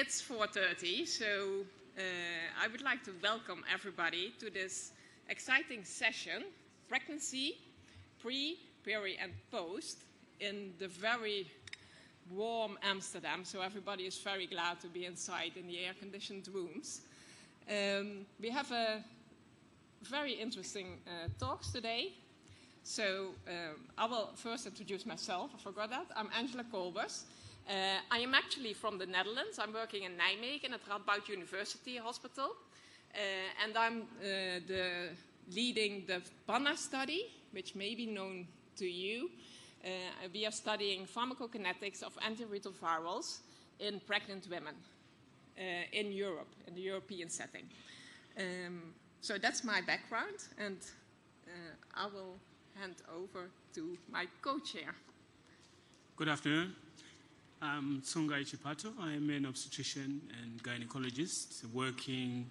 It's 4:30, so I would like to welcome everybody to this exciting session, Pregnancy, Pre, Peri, and Post, in the very warm Amsterdam, so everybody is very glad to be inside in the air-conditioned rooms. We have a very interesting talks today. So I will first introduce myself. I forgot that. I'm Angela Colbus. I am actually from the Netherlands. I'm working in Nijmegen at Radboud University Hospital. And I'm leading the PANA study, which may be known to you. We are studying pharmacokinetics of antiretrovirals in pregnant women in Europe, in the European setting. So that's my background, and I will hand over to my co-chair. Good afternoon. I'm Tsungai Chipato. I am an obstetrician and gynecologist working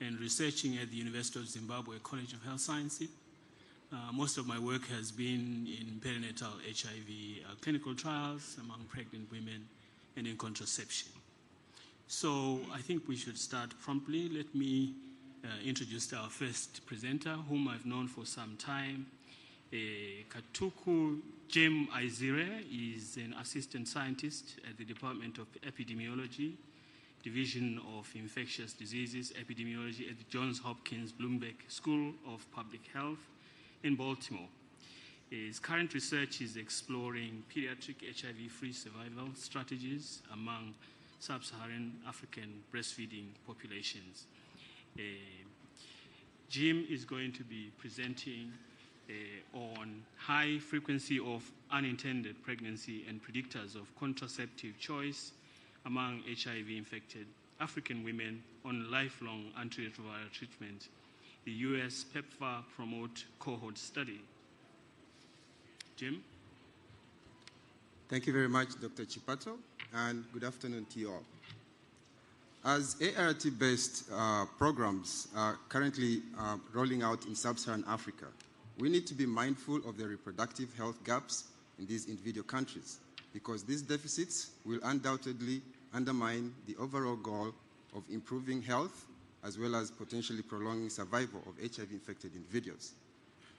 and researching at the University of Zimbabwe College of Health Sciences. Most of my work has been in perinatal HIV clinical trials among pregnant women and in contraception. So I think we should start promptly. Let me introduce our first presenter, whom I've known for some time. Katuku Jem Aizire is an assistant scientist at the Department of Epidemiology, Division of Infectious Diseases Epidemiology at the Johns Hopkins Bloomberg School of Public Health in Baltimore. His current research is exploring pediatric HIV-free survival strategies among sub-Saharan African breastfeeding populations. Jim is going to be presenting on high frequency of unintended pregnancy and predictors of contraceptive choice among HIV-infected African women on lifelong antiretroviral treatment, the US PEPFAR Promote cohort study. Jim? Thank you very much, Dr. Chipato, and good afternoon to you all. As ART-based programs are currently rolling out in sub-Saharan Africa, we need to be mindful of the reproductive health gaps in these individual countries, because these deficits will undoubtedly undermine the overall goal of improving health as well as potentially prolonging survival of HIV-infected individuals.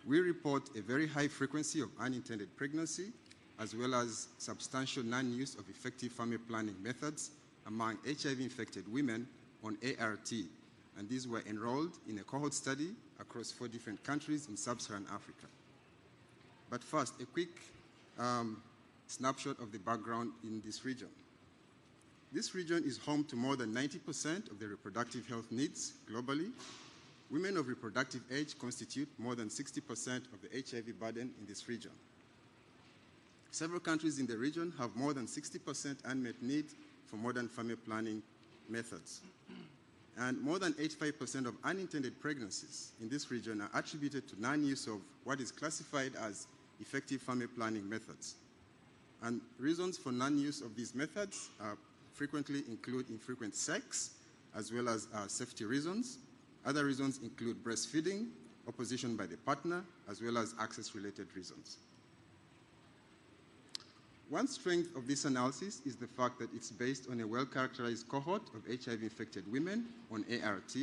We report a very high frequency of unintended pregnancy as well as substantial non-use of effective family planning methods among HIV-infected women on ART, and these were enrolled in a cohort study across 4 different countries in sub-Saharan Africa. But first, a quick snapshot of the background in this region. This region is home to more than 90% of the reproductive health needs globally. Women of reproductive age constitute more than 60% of the HIV burden in this region. Several countries in the region have more than 60% unmet need for modern family planning methods. And more than 85% of unintended pregnancies in this region are attributed to non-use of what is classified as effective family planning methods. And reasons for non-use of these methods frequently include infrequent sex, as well as safety reasons. Other reasons include breastfeeding, opposition by the partner, as well as access-related reasons. One strength of this analysis is the fact that it's based on a well-characterized cohort of HIV-infected women on ART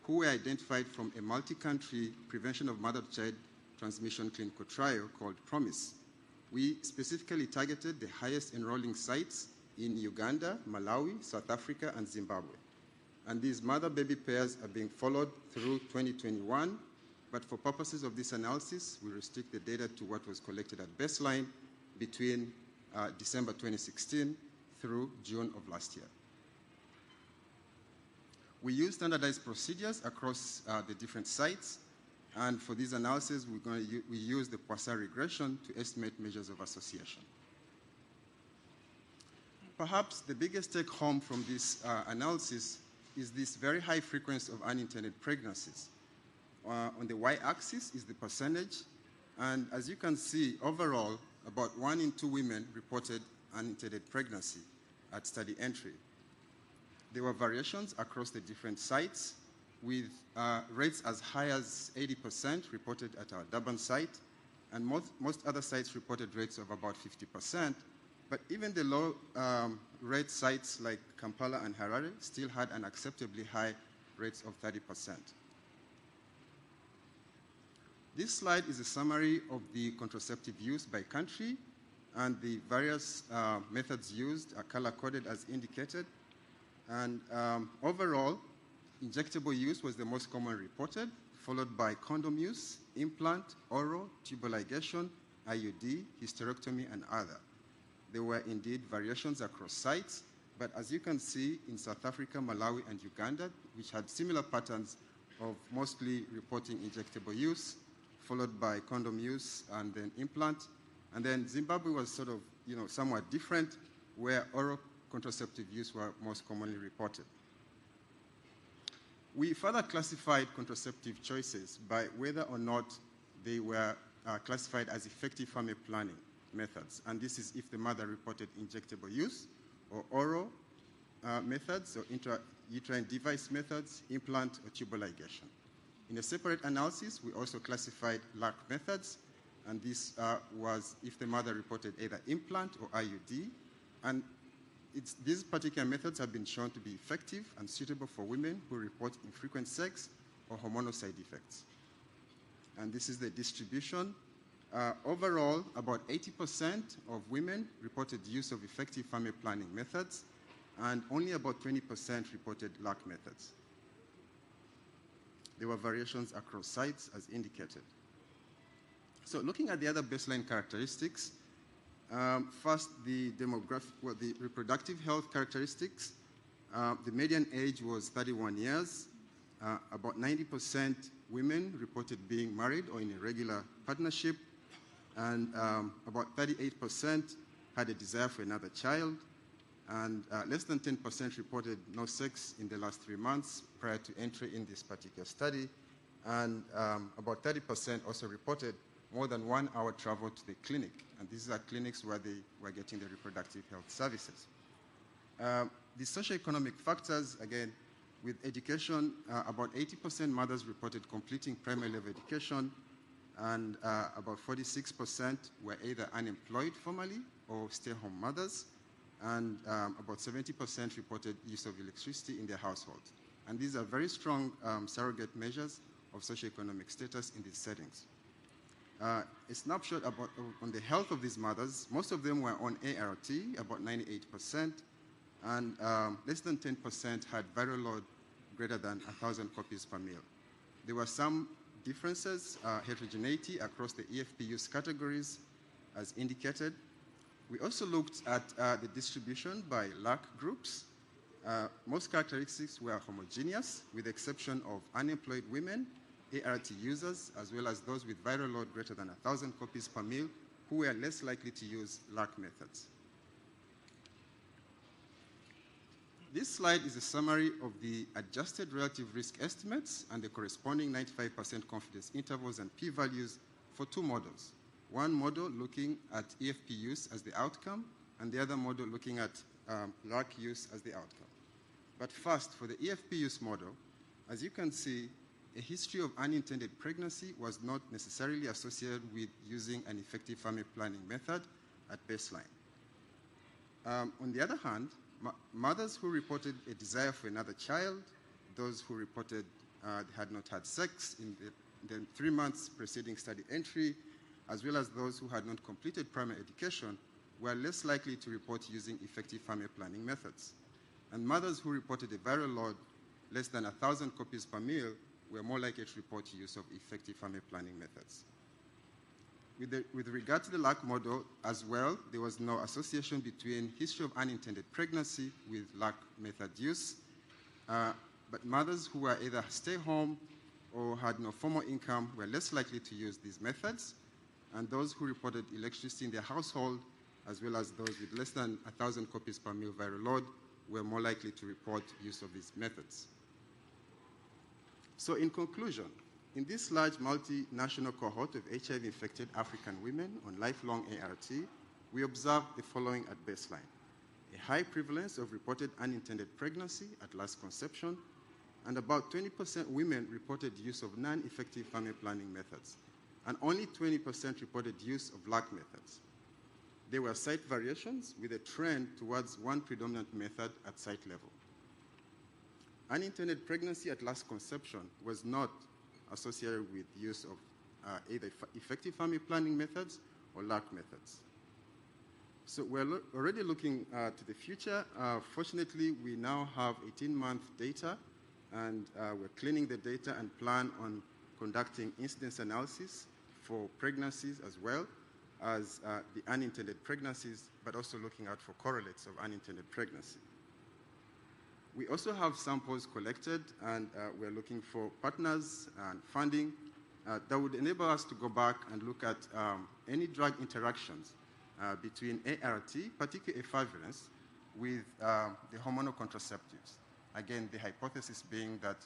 who were identified from a multi-country prevention of mother-to-child transmission clinical trial called PROMISE. We specifically targeted the highest enrolling sites in Uganda, Malawi, South Africa, and Zimbabwe. And these mother-baby pairs are being followed through 2021, but for purposes of this analysis, we restrict the data to what was collected at baseline between December 2016 through June of last year. We use standardized procedures across the different sites, and for this analysis, we use the Poisson regression to estimate measures of association. Perhaps the biggest take home from this analysis is this very high frequency of unintended pregnancies. On the y-axis is the percentage, and as you can see, overall, about 1 in 2 women reported unintended pregnancy at study entry. There were variations across the different sites, with rates as high as 80% reported at our Durban site, and most other sites reported rates of about 50%, But even the low-rate sites like Kampala and Harare still had an acceptably high rates of 30%. This slide is a summary of the contraceptive use by country, and the various methods used are color-coded as indicated. And overall, injectable use was the most common reported, followed by condom use, implant, oral, tubal ligation, IUD, hysterectomy, and other. There were indeed variations across sites, but as you can see in South Africa, Malawi, and Uganda, which had similar patterns of mostly reporting injectable use, followed by condom use and then implant. And then Zimbabwe was sort of, somewhat different, where oral contraceptive use were most commonly reported. We further classified contraceptive choices by whether or not they were classified as effective family planning methods. And this is if the mother reported injectable use, or oral methods, or intrauterine device methods, implant, or tubal ligation. In a separate analysis, we also classified LAC methods, and this was if the mother reported either implant or IUD. And these particular methods have been shown to be effective and suitable for women who report infrequent sex or hormonal side effects. And this is the distribution. Overall, about 80% of women reported use of effective family planning methods, and only about 20% reported LAC methods. There were variations across sites as indicated. So looking at the other baseline characteristics, first the reproductive health characteristics. The median age was 31 years. About 90% women reported being married or in a regular partnership, and about 38% had a desire for another child, and less than 10% reported no sex in the last 3 months prior to entry in this particular study, and about 30% also reported more than 1 hour travel to the clinic, and these are clinics where they were getting the reproductive health services. The socioeconomic factors, again, with education, about 80% mothers reported completing primary level education, and about 46% were either unemployed formally or stay-home mothers, and about 70% reported use of electricity in their household. And these are very strong surrogate measures of socioeconomic status in these settings. A snapshot on the health of these mothers. Most of them were on ART, about 98%, and less than 10% had viral load greater than 1,000 copies per mil. There were some differences, heterogeneity across the EFP use categories as indicated. We also looked at the distribution by LAC groups. Most characteristics were homogeneous, with the exception of unemployed women, ART users, as well as those with viral load greater than 1,000 copies per mil, who were less likely to use LAC methods. This slide is a summary of the adjusted relative risk estimates and the corresponding 95% confidence intervals and p-values for 2 models. One model looking at EFP use as the outcome, and the other model looking at LAC use as the outcome. But first, for the EFP use model, as you can see, a history of unintended pregnancy was not necessarily associated with using an effective family planning method at baseline. On the other hand, mothers who reported a desire for another child, those who reported they had not had sex in the 3 months preceding study entry, as well as those who had not completed primary education, were less likely to report using effective family planning methods. And mothers who reported a viral load less than 1,000 copies per mil were more likely to report use of effective family planning methods. With regard to the LAC model as well, there was no association between history of unintended pregnancy with LAC method use, but mothers who were either stay-home or had no formal income were less likely to use these methods, and those who reported electricity in their household, as well as those with less than 1,000 copies per mil viral load, were more likely to report use of these methods. So in conclusion, in this large multinational cohort of HIV-infected African women on lifelong ART, we observed the following at baseline: a high prevalence of reported unintended pregnancy at last conception, and about 20% women reported use of non-effective family planning methods, and only 20% reported use of LAC methods. there were site variations with a trend towards one predominant method at site level. Unintended pregnancy at last conception was not associated with use of either effective family planning methods or LARC methods. So we're already looking to the future. Fortunately, we now have 18-month data, and we're cleaning the data and plan on conducting incidence analysis for pregnancies as well as the unintended pregnancies, but also looking out for correlates of unintended pregnancy. We also have samples collected, and we're looking for partners and funding that would enable us to go back and look at any drug interactions between ART, particularly efavirenz, with the hormonal contraceptives. Again, the hypothesis being that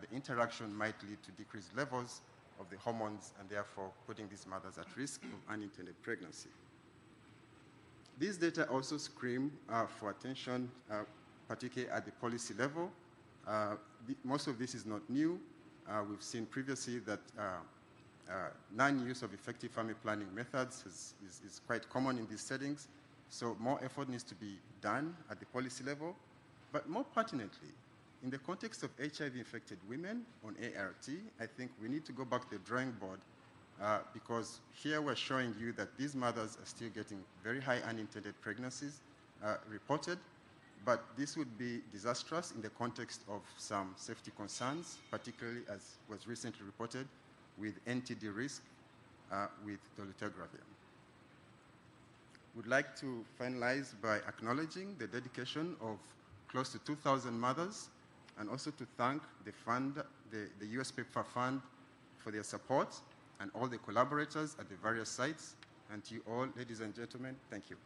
the interaction might lead to decreased levels of the hormones and therefore putting these mothers at risk of unintended pregnancy. These data also scream for attention, particularly at the policy level. Most of this is not new. We've seen previously that non-use of effective family planning methods is quite common in these settings. So more effort needs to be done at the policy level. But more pertinently, in the context of HIV-infected women on ART, I think we need to go back to the drawing board because here we're showing you that these mothers are still getting very high unintended pregnancies reported, but this would be disastrous in the context of some safety concerns, particularly as was recently reported with NTD risk with dolutegravir. Would like to finalize by acknowledging the dedication of close to 2,000 mothers, and also to thank the fund, the US PEPFAR Fund, for their support, and all the collaborators at the various sites. And to you all, ladies and gentlemen, thank you.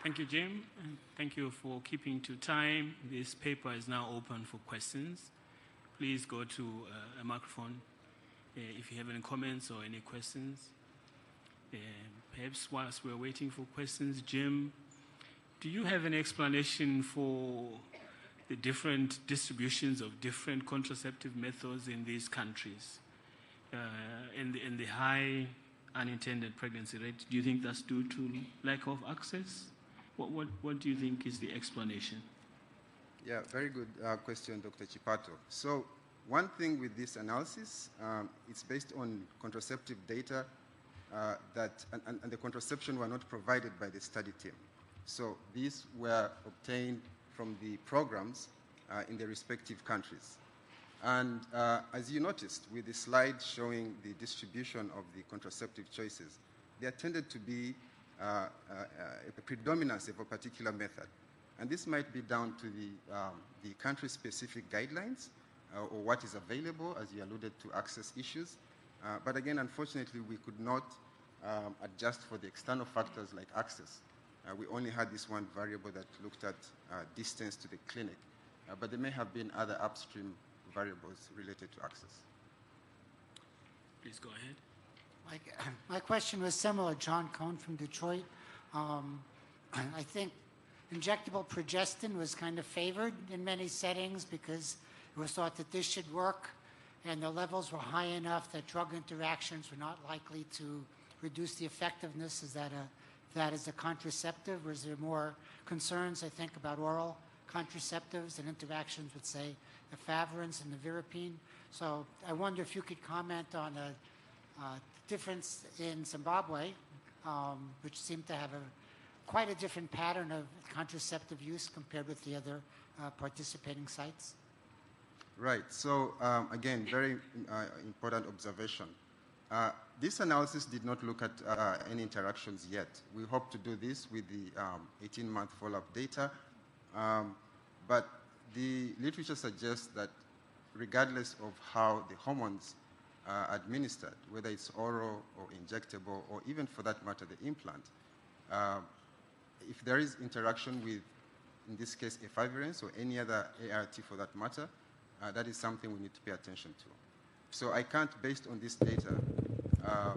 Thank you, Jim. And thank you for keeping to time. This paper is now open for questions. Please go to a microphone if you have any comments or any questions. Perhaps whilst we're waiting for questions, Jim, do you have an explanation for the different distributions of different contraceptive methods in these countries? In the high unintended pregnancy rate, do you think that's due to lack of access? What do you think is the explanation? Yeah, very good question, Dr. Chipato. So one thing with this analysis, it's based on contraceptive data and the contraception were not provided by the study team. So these were obtained from the programs in the respective countries. And as you noticed with the slide showing the distribution of the contraceptive choices, there tended to be a predominance of a particular method. And this might be down to the country-specific guidelines or what is available, as you alluded to, access issues. But again, unfortunately, we could not adjust for the external factors like access. We only had this one variable that looked at distance to the clinic. But there may have been other upstream variables related to access. Please go ahead. My question was similar. John Cohn from Detroit. I think injectable progestin was kind of favored in many settings because it was thought that this should work, and the levels were high enough that drug interactions were not likely to reduce the effectiveness as that as a contraceptive. Was there more concerns, I think, about oral contraceptives and interactions with, say, efavirenz and nevirapine? So I wonder if you could comment on a difference in Zimbabwe, which seemed to have quite a different pattern of contraceptive use compared with the other participating sites. Right. So again, very important observation. This analysis did not look at any interactions yet. We hope to do this with the 18-month follow-up data. But the literature suggests that regardless of how the hormones are administered, whether it's oral or injectable, or even for that matter, the implant, if there is interaction with, in this case, efavirenz or any other ART for that matter, that is something we need to pay attention to. So I can't, based on this data,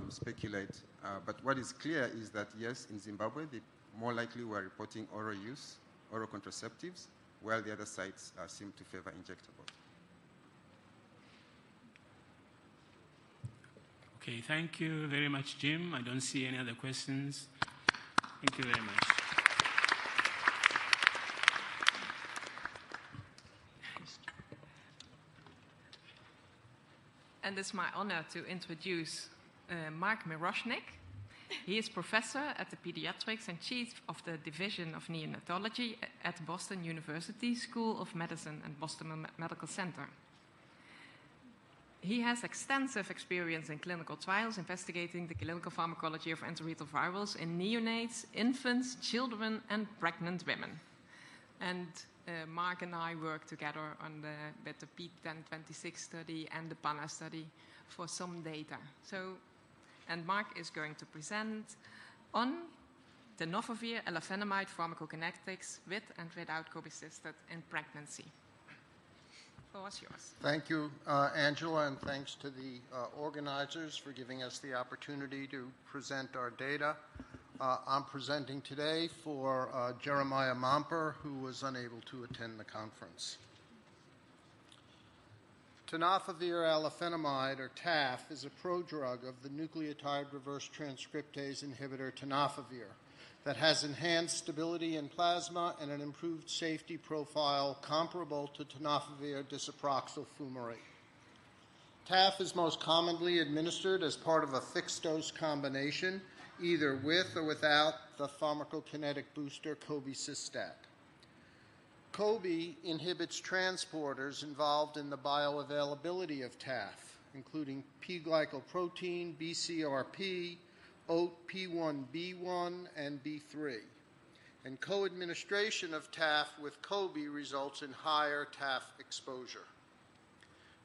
speculate. But what is clear is that, yes, in Zimbabwe, they more likely were reporting oral use, oral contraceptives, while the other sites seem to favor injectables. Okay, thank you very much, Jim. I don't see any other questions. Thank you very much. And it's my honor to introduce Mark Miroshnik. He is professor at the pediatrics and chief of the division of neonatology at Boston University School of Medicine and Boston Medical Center. He has extensive experience in clinical trials investigating the clinical pharmacology of antiretrovirals in neonates, infants, children, and pregnant women. And Mark and I work together on with the P1026 study and the PANA study for some data. And Mark is going to present on tenofovir alafenamide pharmacokinetics with and without cobicistate in pregnancy. The floor is yours. Thank you, Angela, and thanks to the organizers for giving us the opportunity to present our data. I'm presenting today for Jeremiah Momper, who was unable to attend the conference. Tenofovir alafenamide, or TAF, is a prodrug of the nucleotide reverse transcriptase inhibitor tenofovir that has enhanced stability in plasma and an improved safety profile comparable to tenofovir disoproxil fumarate. TAF is most commonly administered as part of a fixed-dose combination, either with or without the pharmacokinetic booster cobicistate. COBI inhibits transporters involved in the bioavailability of TAF, including P-glycoprotein, BCRP, OAT P1B1, and B3. And co-administration of TAF with COBI results in higher TAF exposure.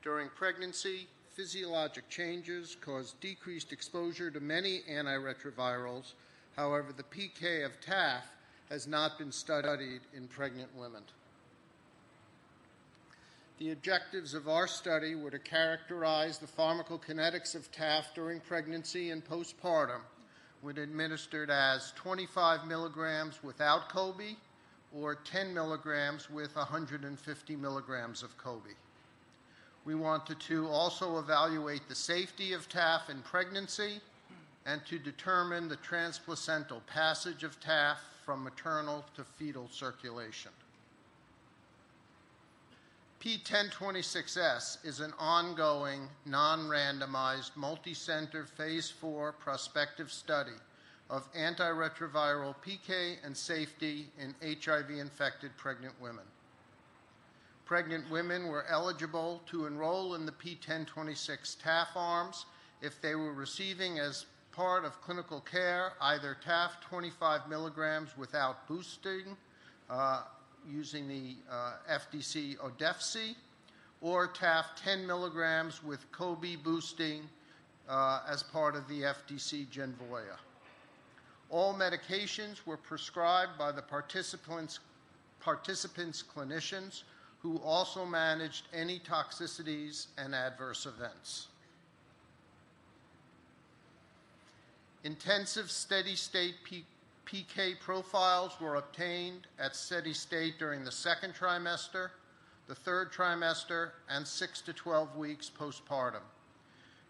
During pregnancy, physiologic changes cause decreased exposure to many antiretrovirals. However, the PK of TAF has not been studied in pregnant women. The objectives of our study were to characterize the pharmacokinetics of TAF during pregnancy and postpartum when administered as 25 milligrams without COBI or 10 milligrams with 150 milligrams of COBI. We wanted to also evaluate the safety of TAF in pregnancy and to determine the transplacental passage of TAF from maternal to fetal circulation. P1026S is an ongoing, non-randomized, multi-center phase 4 prospective study of antiretroviral PK and safety in HIV-infected pregnant women. Pregnant women were eligible to enroll in the P1026 TAF arms if they were receiving as part of clinical care either TAF 25 milligrams without boosting, using the FDC ODEFC, or TAF 10 milligrams with COBI boosting as part of the FDC Genvoya. All medications were prescribed by the participants' clinicians, who also managed any toxicities and adverse events. Intensive steady-state PK profiles were obtained at steady state during the second trimester, the third trimester, and 6 to 12 weeks postpartum.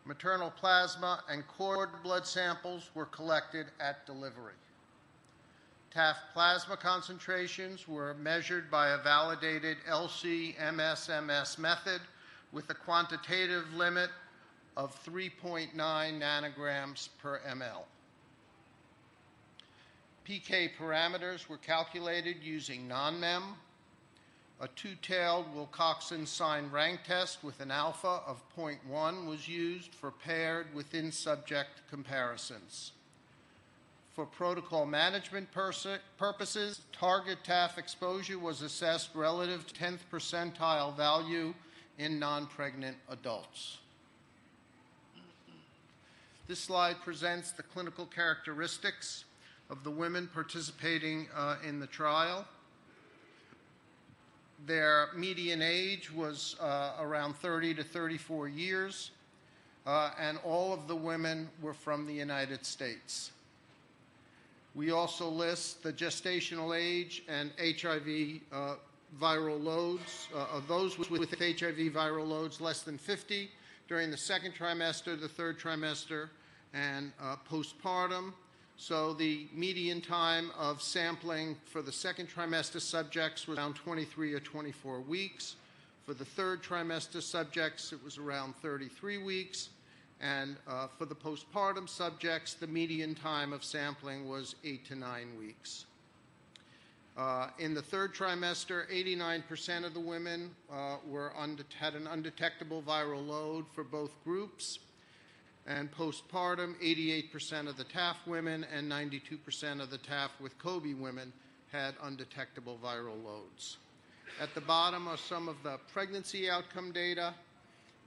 Maternal plasma and cord blood samples were collected at delivery. TAF plasma concentrations were measured by a validated LC-MS-MS method with a quantitative limit of 3.9 nanograms per ml. PK parameters were calculated using non-MEM. A two-tailed Wilcoxon sign rank test with an alpha of 0.1 was used for paired within-subject comparisons. For protocol management purposes, target TAF exposure was assessed relative to 10th percentile value in non-pregnant adults. This slide presents the clinical characteristics of the women participating in the trial. Their median age was around 30 to 34 years, and all of the women were from the United States. We also list the gestational age and HIV viral loads of those with HIV viral loads less than 50 during the second trimester, the third trimester, and postpartum. So the median time of sampling for the second trimester subjects was around 23 or 24 weeks. For the third trimester subjects, it was around 33 weeks. And for the postpartum subjects, the median time of sampling was 8 to 9 weeks. In the third trimester, 89% of the women had an undetectable viral load for both groups. And postpartum, 88% of the TAF women and 92% of the TAF with COBI women had undetectable viral loads. At the bottom are some of the pregnancy outcome data.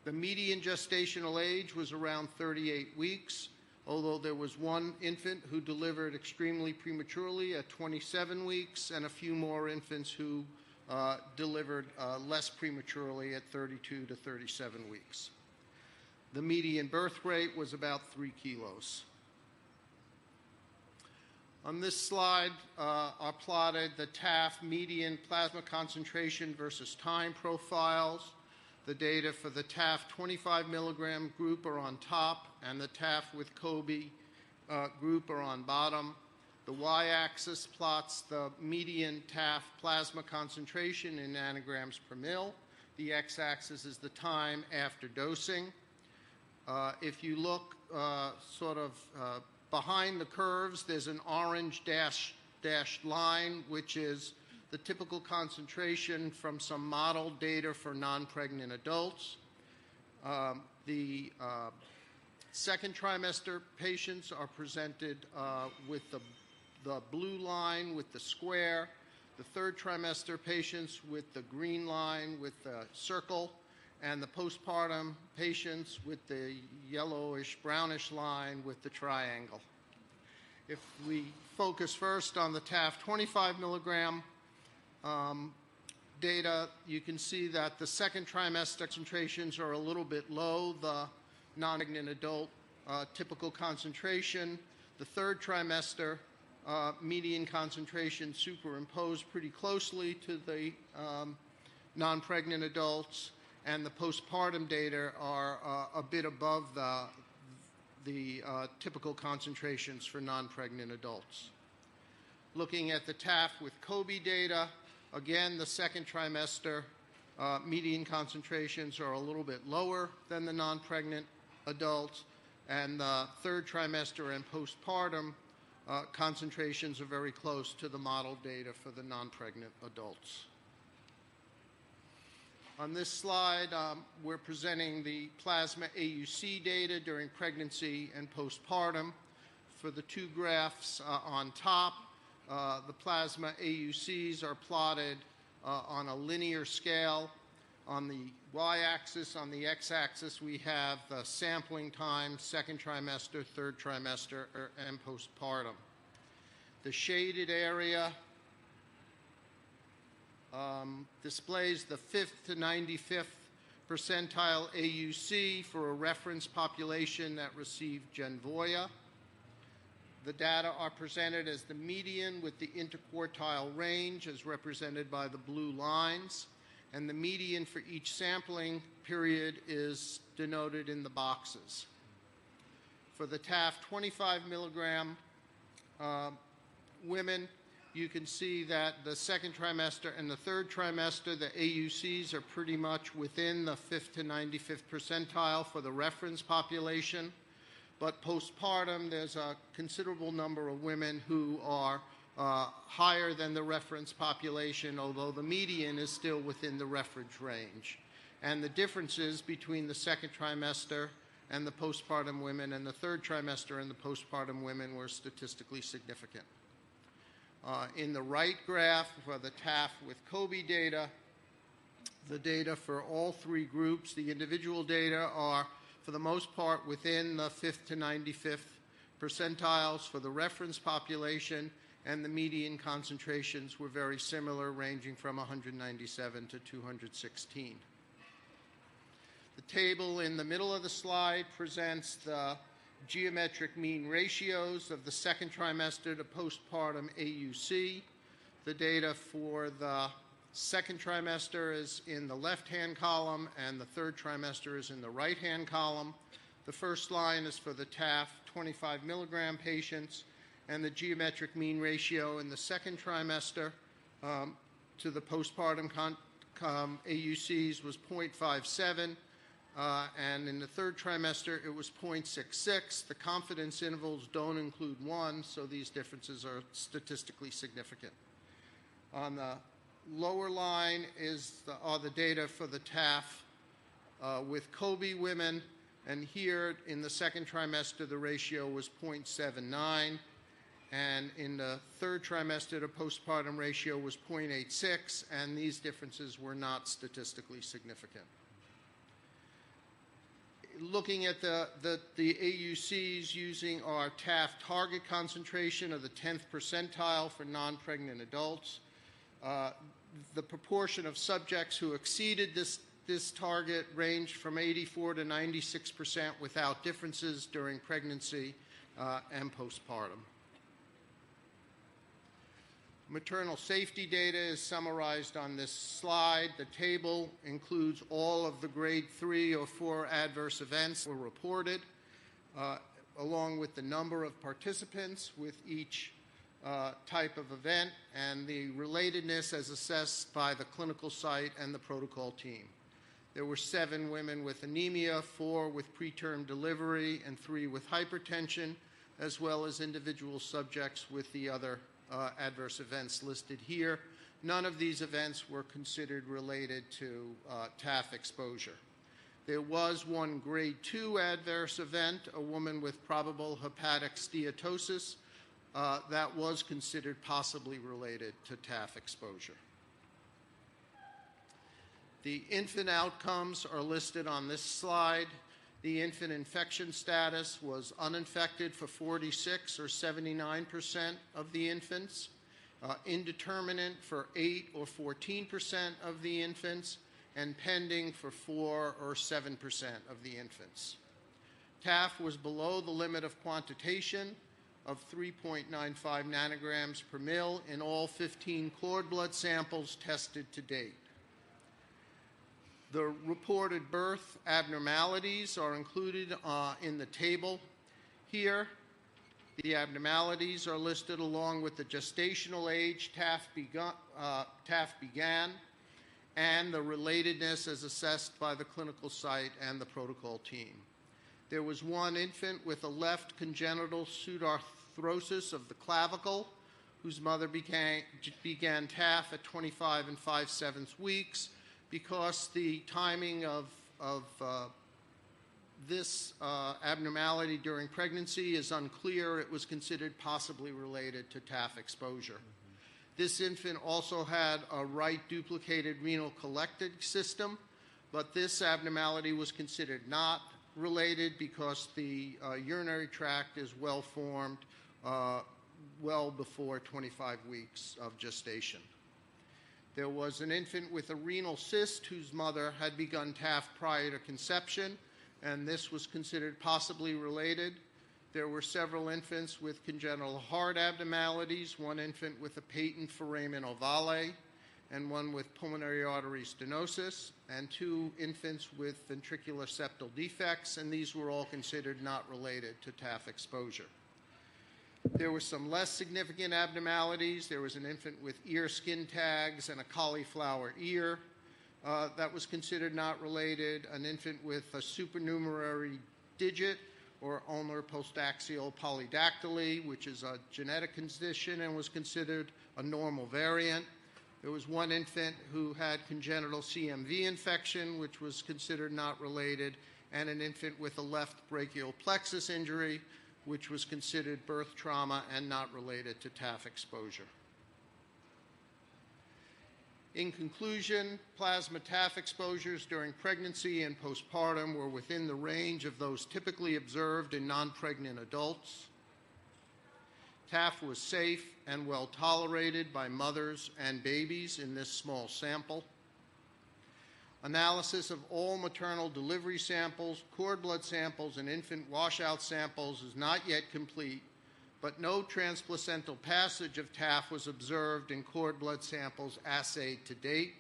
The median gestational age was around 38 weeks, although there was one infant who delivered extremely prematurely at 27 weeks and a few more infants who delivered less prematurely at 32 to 37 weeks. The median birth rate was about 3 kilos. On this slide are plotted the TAF median plasma concentration versus time profiles. The data for the TAF 25 milligram group are on top, and the TAF with COBI group are on bottom. The y-axis plots the median TAF plasma concentration in nanograms per mil. The x-axis is the time after dosing. If you look behind the curves, there's an orange dashed line, which is the typical concentration from some model data for non-pregnant adults. The second trimester patients are presented with the blue line with the square, the third trimester patients with the green line with the circle, and the postpartum patients with the yellowish brownish line with the triangle. If we focus first on the TAF 25 milligram data, you can see that the second trimester concentrations are a little bit low, the non-pregnant adult typical concentration. The third trimester median concentration superimposed pretty closely to the non-pregnant adults, and the postpartum data are a bit above the typical concentrations for non-pregnant adults. Looking at the TAF with COBI data, again, the second trimester median concentrations are a little bit lower than the non-pregnant adults, and the third trimester and postpartum concentrations are very close to the model data for the non-pregnant adults. On this slide, we're presenting the plasma AUC data during pregnancy and postpartum. For the two graphs on top, the plasma AUCs are plotted on a linear scale. On the y-axis, on the x-axis, we have the sampling time, second trimester, third trimester, and postpartum. The shaded area displays the 5th to 95th percentile AUC for a reference population that received Genvoya. The data are presented as the median with the interquartile range as represented by the blue lines, and the median for each sampling period is denoted in the boxes. For the TAF 25 milligram women, you can see that the second trimester and the third trimester, the AUCs are pretty much within the 5th to 95th percentile for the reference population. But postpartum, there's a considerable number of women who are higher than the reference population, although the median is still within the reference range. And the differences between the second trimester and the postpartum women and the third trimester and the postpartum women were statistically significant. In the right graph for the TAF with COBI data, the data for all three groups, the individual data are for the most part within the 5th to 95th percentiles for the reference population, and the median concentrations were very similar, ranging from 197 to 216. The table in the middle of the slide presents the geometric mean ratios of the second trimester to postpartum AUC. The data for the Second trimester is in the left-hand column, and the third trimester is in the right-hand column. The first line is for the TAF 25 milligram patients, and the geometric mean ratio in the second trimester to the postpartum AUCs was 0.57, and in the third trimester it was 0.66. The confidence intervals don't include 1, so these differences are statistically significant. On the lower line are the data for the TAF with Kobe women, and here in the second trimester the ratio was 0.79, and in the third trimester the postpartum ratio was 0.86, and these differences were not statistically significant. Looking at the AUCs using our TAF target concentration of the 10th percentile for non-pregnant adults, the proportion of subjects who exceeded this target ranged from 84 to 96% without differences during pregnancy and postpartum. Maternal safety data is summarized on this slide. The table includes all of the grade 3 or 4 adverse events that were reported, along with the number of participants with each type of event, and the relatedness as assessed by the clinical site and the protocol team. There were 7 women with anemia, 4 with preterm delivery, and 3 with hypertension, as well as individual subjects with the other adverse events listed here. None of these events were considered related to TAF exposure. There was 1 grade 2 adverse event, a woman with probable hepatic steatosis, that was considered possibly related to TAF exposure. The infant outcomes are listed on this slide. The infant infection status was uninfected for 46 or 79% of the infants, indeterminate for 8 or 14% of the infants, and pending for 4 or 7% of the infants. TAF was below the limit of quantitation of 3.95 nanograms per mil in all 15 cord blood samples tested to date. The reported birth abnormalities are included in the table here. The abnormalities are listed along with the gestational age TAF began, and the relatedness as assessed by the clinical site and the protocol team. There was 1 infant with a left congenital pseudarthrosis of the clavicle, whose mother began TAF at 25 and 5/7 weeks. Because the timing of this abnormality during pregnancy is unclear, it was considered possibly related to TAF exposure. This infant also had a right duplicated renal collecting system, but this abnormality was considered not related because the urinary tract is well formed well before 25 weeks of gestation. There was an infant with a renal cyst whose mother had begun TAF prior to conception, and this was considered possibly related. There were several infants with congenital heart abnormalities, 1 infant with a patent foramen ovale, and 1 with pulmonary artery stenosis, and 2 infants with ventricular septal defects, and these were all considered not related to TAF exposure. There were some less significant abnormalities. There was an infant with ear skin tags and a cauliflower ear that was considered not related, an infant with a supernumerary digit or ulnar postaxial polydactyly, which is a genetic condition and was considered a normal variant. There was 1 infant who had congenital CMV infection, which was considered not related, and an infant with a left brachial plexus injury, which was considered birth trauma and not related to TAF exposure. In conclusion, plasma TAF exposures during pregnancy and postpartum were within the range of those typically observed in non-pregnant adults. TAF was safe and well tolerated by mothers and babies in this small sample. Analysis of all maternal delivery samples, cord blood samples, and infant washout samples is not yet complete, but no transplacental passage of TAF was observed in cord blood samples assayed to date.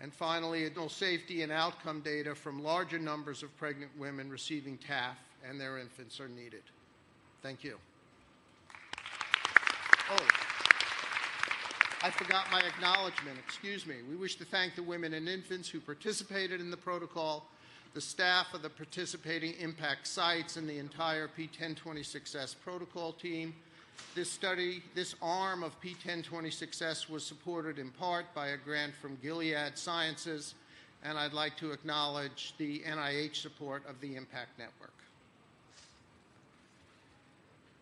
And finally, additional safety and outcome data from larger numbers of pregnant women receiving TAF and their infants are needed. Thank you. Oh, I forgot my acknowledgement. Excuse me. We wish to thank the women and infants who participated in the protocol, the staff of the participating impact sites, and the entire P1026S protocol team. This arm of P1026S was supported in part by a grant from Gilead Sciences, and I'd like to acknowledge the NIH support of the Impact Network.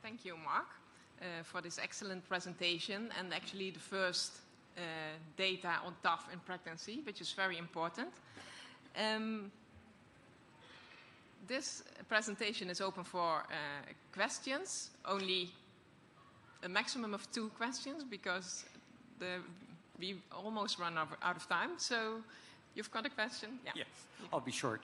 Thank you, Mark, for this excellent presentation, and actually the first data on TAF in pregnancy, which is very important. This presentation is open for questions, only a maximum of 2 questions because we almost run out of time. So you've got a question? Yeah. Yes, I'll be short.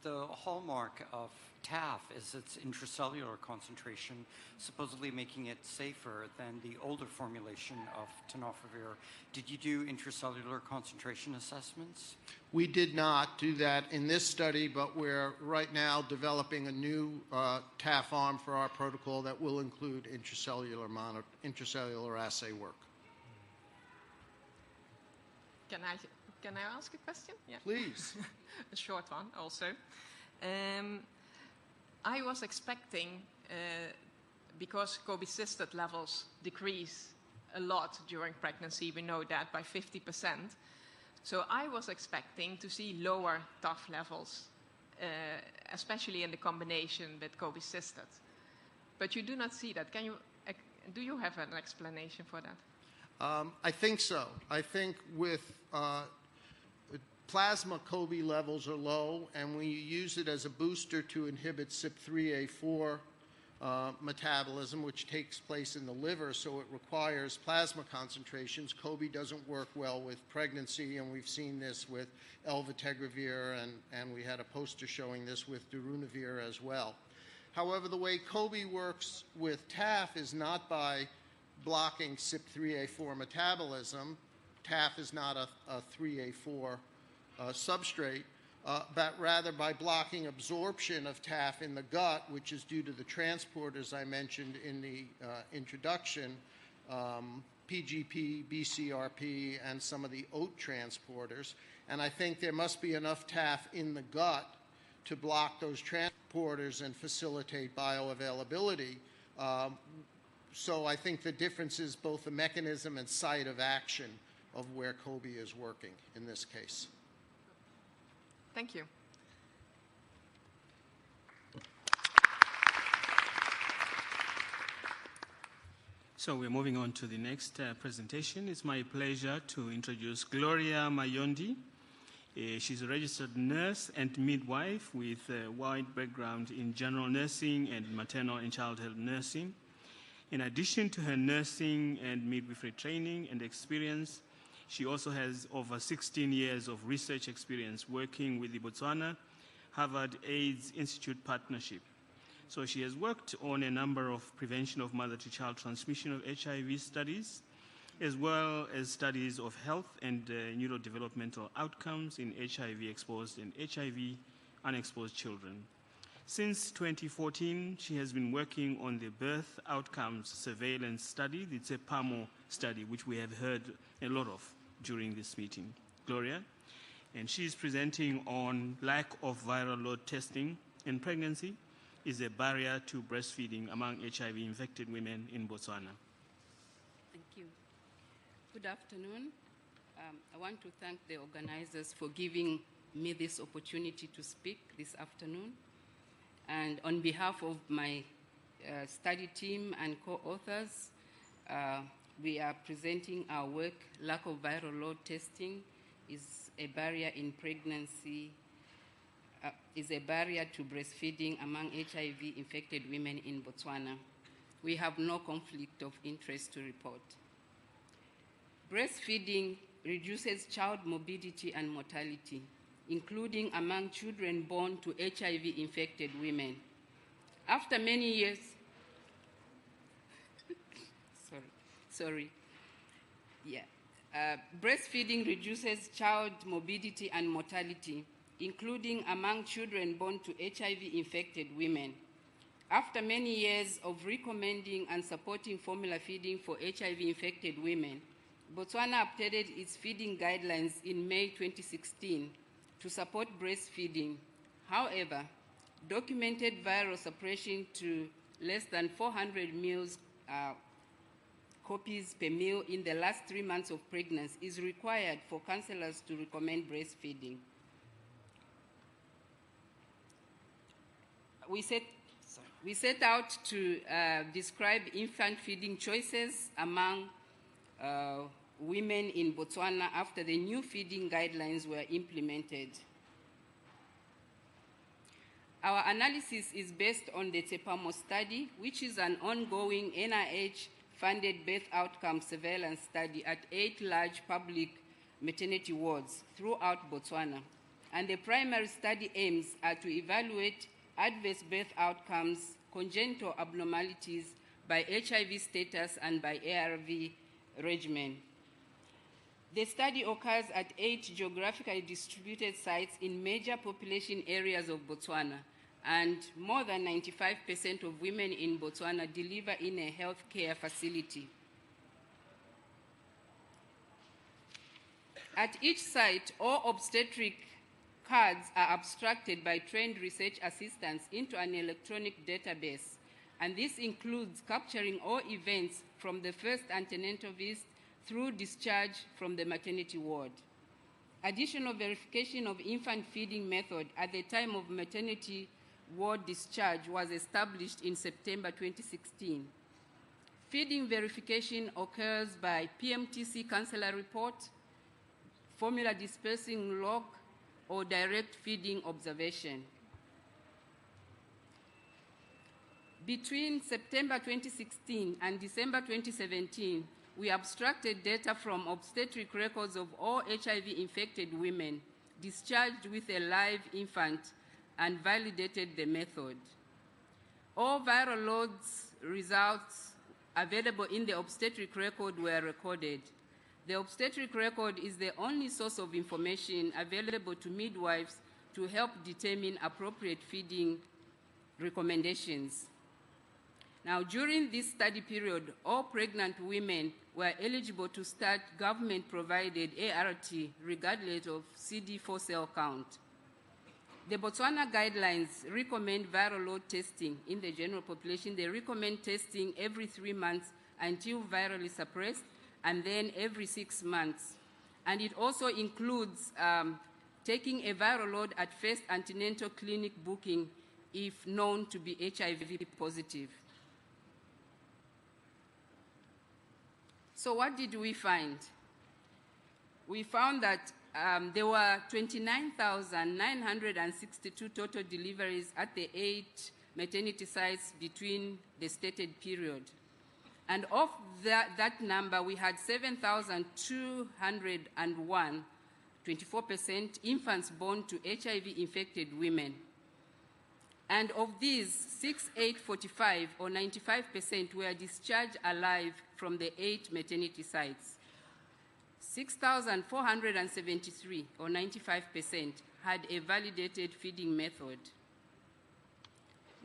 The hallmark of TAF is its intracellular concentration, supposedly making it safer than the older formulation of tenofovir. Did you do intracellular concentration assessments? We did not do that in this study, but we're right now developing a new TAF arm for our protocol that will include intracellular assay work. Can I ask a question? Yeah. Please. A short one also. I was expecting, because cholecystid levels decrease a lot during pregnancy, we know that by 50%. So I was expecting to see lower TAF levels, especially in the combination with cholecystid. But you do not see that. Do you have an explanation for that? I think so. I think with plasma CoB levels are low, and when you use it as a booster to inhibit CYP3A4 metabolism, which takes place in the liver, so it requires plasma concentrations. CoB doesn't work well with pregnancy, and we've seen this with elvitegravir, and we had a poster showing this with darunavir as well. However, the way CoB works with TAF is not by blocking CYP3A4 metabolism. TAF is not a 3A4 substrate, but rather by blocking absorption of TAF in the gut, which is due to the transporters I mentioned in the introduction, PGP, BCRP, and some of the OAT transporters. And I think there must be enough TAF in the gut to block those transporters and facilitate bioavailability. So I think the difference is both the mechanism and site of action of where CoB is working in this case. Thank you. So we're moving on to the next presentation. It's my pleasure to introduce Gloria Mayondi. She's a registered nurse and midwife with a wide background in general nursing and maternal and child health nursing. In addition to her nursing and midwifery training and experience, she also has over 16 years of research experience working with the Botswana Harvard AIDS Institute partnership. So she has worked on a number of prevention of mother-to-child transmission of HIV studies, as well as studies of health and neurodevelopmental outcomes in HIV-exposed and HIV-unexposed children. Since 2014, she has been working on the birth outcomes surveillance study, the PAMO study, which we have heard a lot of during this meeting. Gloria, and she is presenting on lack of viral load testing in pregnancy is a barrier to breastfeeding among HIV-infected women in Botswana. Thank you. Good afternoon. I want to thank the organizers for giving me this opportunity to speak this afternoon. And on behalf of my study team and co-authors, we are presenting our work. Lack of viral load testing is a barrier in pregnancy, is a barrier to breastfeeding among HIV-infected women in Botswana. We have no conflict of interest to report. Breastfeeding reduces child morbidity and mortality, including among children born to HIV-infected women. After many years Sorry. Yeah. Breastfeeding reduces child morbidity and mortality, including among children born to HIV-infected women. After many years of recommending and supporting formula feeding for HIV-infected women, Botswana updated its feeding guidelines in May 2016 to support breastfeeding. However, documented viral suppression to less than 400 meals copies per meal in the last 3 months of pregnancy is required for counselors to recommend breastfeeding. We set out to describe infant feeding choices among women in Botswana after the new feeding guidelines were implemented. Our analysis is based on the Tepamo study, which is an ongoing NIH-funded birth outcome surveillance study at 8 large public maternity wards throughout Botswana. And the primary study aims are to evaluate adverse birth outcomes, congenital abnormalities by HIV status and by ARV regimen. The study occurs at 8 geographically distributed sites in major population areas of Botswana, and more than 95% of women in Botswana deliver in a healthcare facility. At each site, all obstetric cards are abstracted by trained research assistants into an electronic database, and this includes capturing all events from the first antenatal visit through discharge from the maternity ward. Additional verification of infant feeding method at the time of maternity ward discharge was established in September 2016. Feeding verification occurs by PMTC counselor report, formula dispersing log, or direct feeding observation. Between September 2016 and December 2017, we abstracted data from obstetric records of all HIV-infected women discharged with a live infant and validated the method. All viral loads results available in the obstetric record were recorded. The obstetric record is the only source of information available to midwives to help determine appropriate feeding recommendations. Now, during this study period, all pregnant women were eligible to start government-provided ART regardless of CD4 cell count. The Botswana guidelines recommend viral load testing in the general population. They recommend testing every 3 months until virally suppressed, and then every 6 months. And it also includes taking a viral load at first antenatal clinic booking if known to be HIV positive. So what did we find? We found that there were 29,962 total deliveries at the 8 maternity sites between the stated period. And of that number, we had 7,201, 24%, infants born to HIV-infected women. And of these, 6,845, or 95%, were discharged alive from the 8 maternity sites. 6,473, or 95%, had a validated feeding method.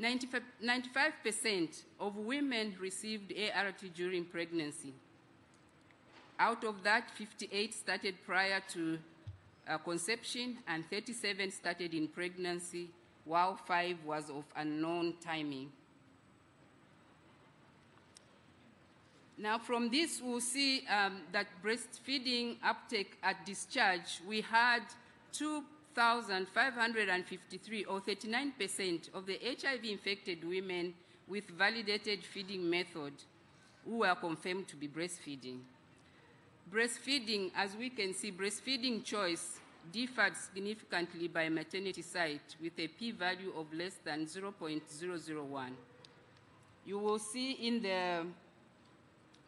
95% of women received ART during pregnancy. Out of that, 58 started prior to conception, and 37 started in pregnancy, while 5 was of unknown timing. Now, from this, we'll see that breastfeeding uptake at discharge, we had 2,553, or 39% of the HIV-infected women with validated feeding method who were confirmed to be breastfeeding. Breastfeeding, as we can see, breastfeeding choice differed significantly by maternity site with a p-value of less than 0.001. You will see in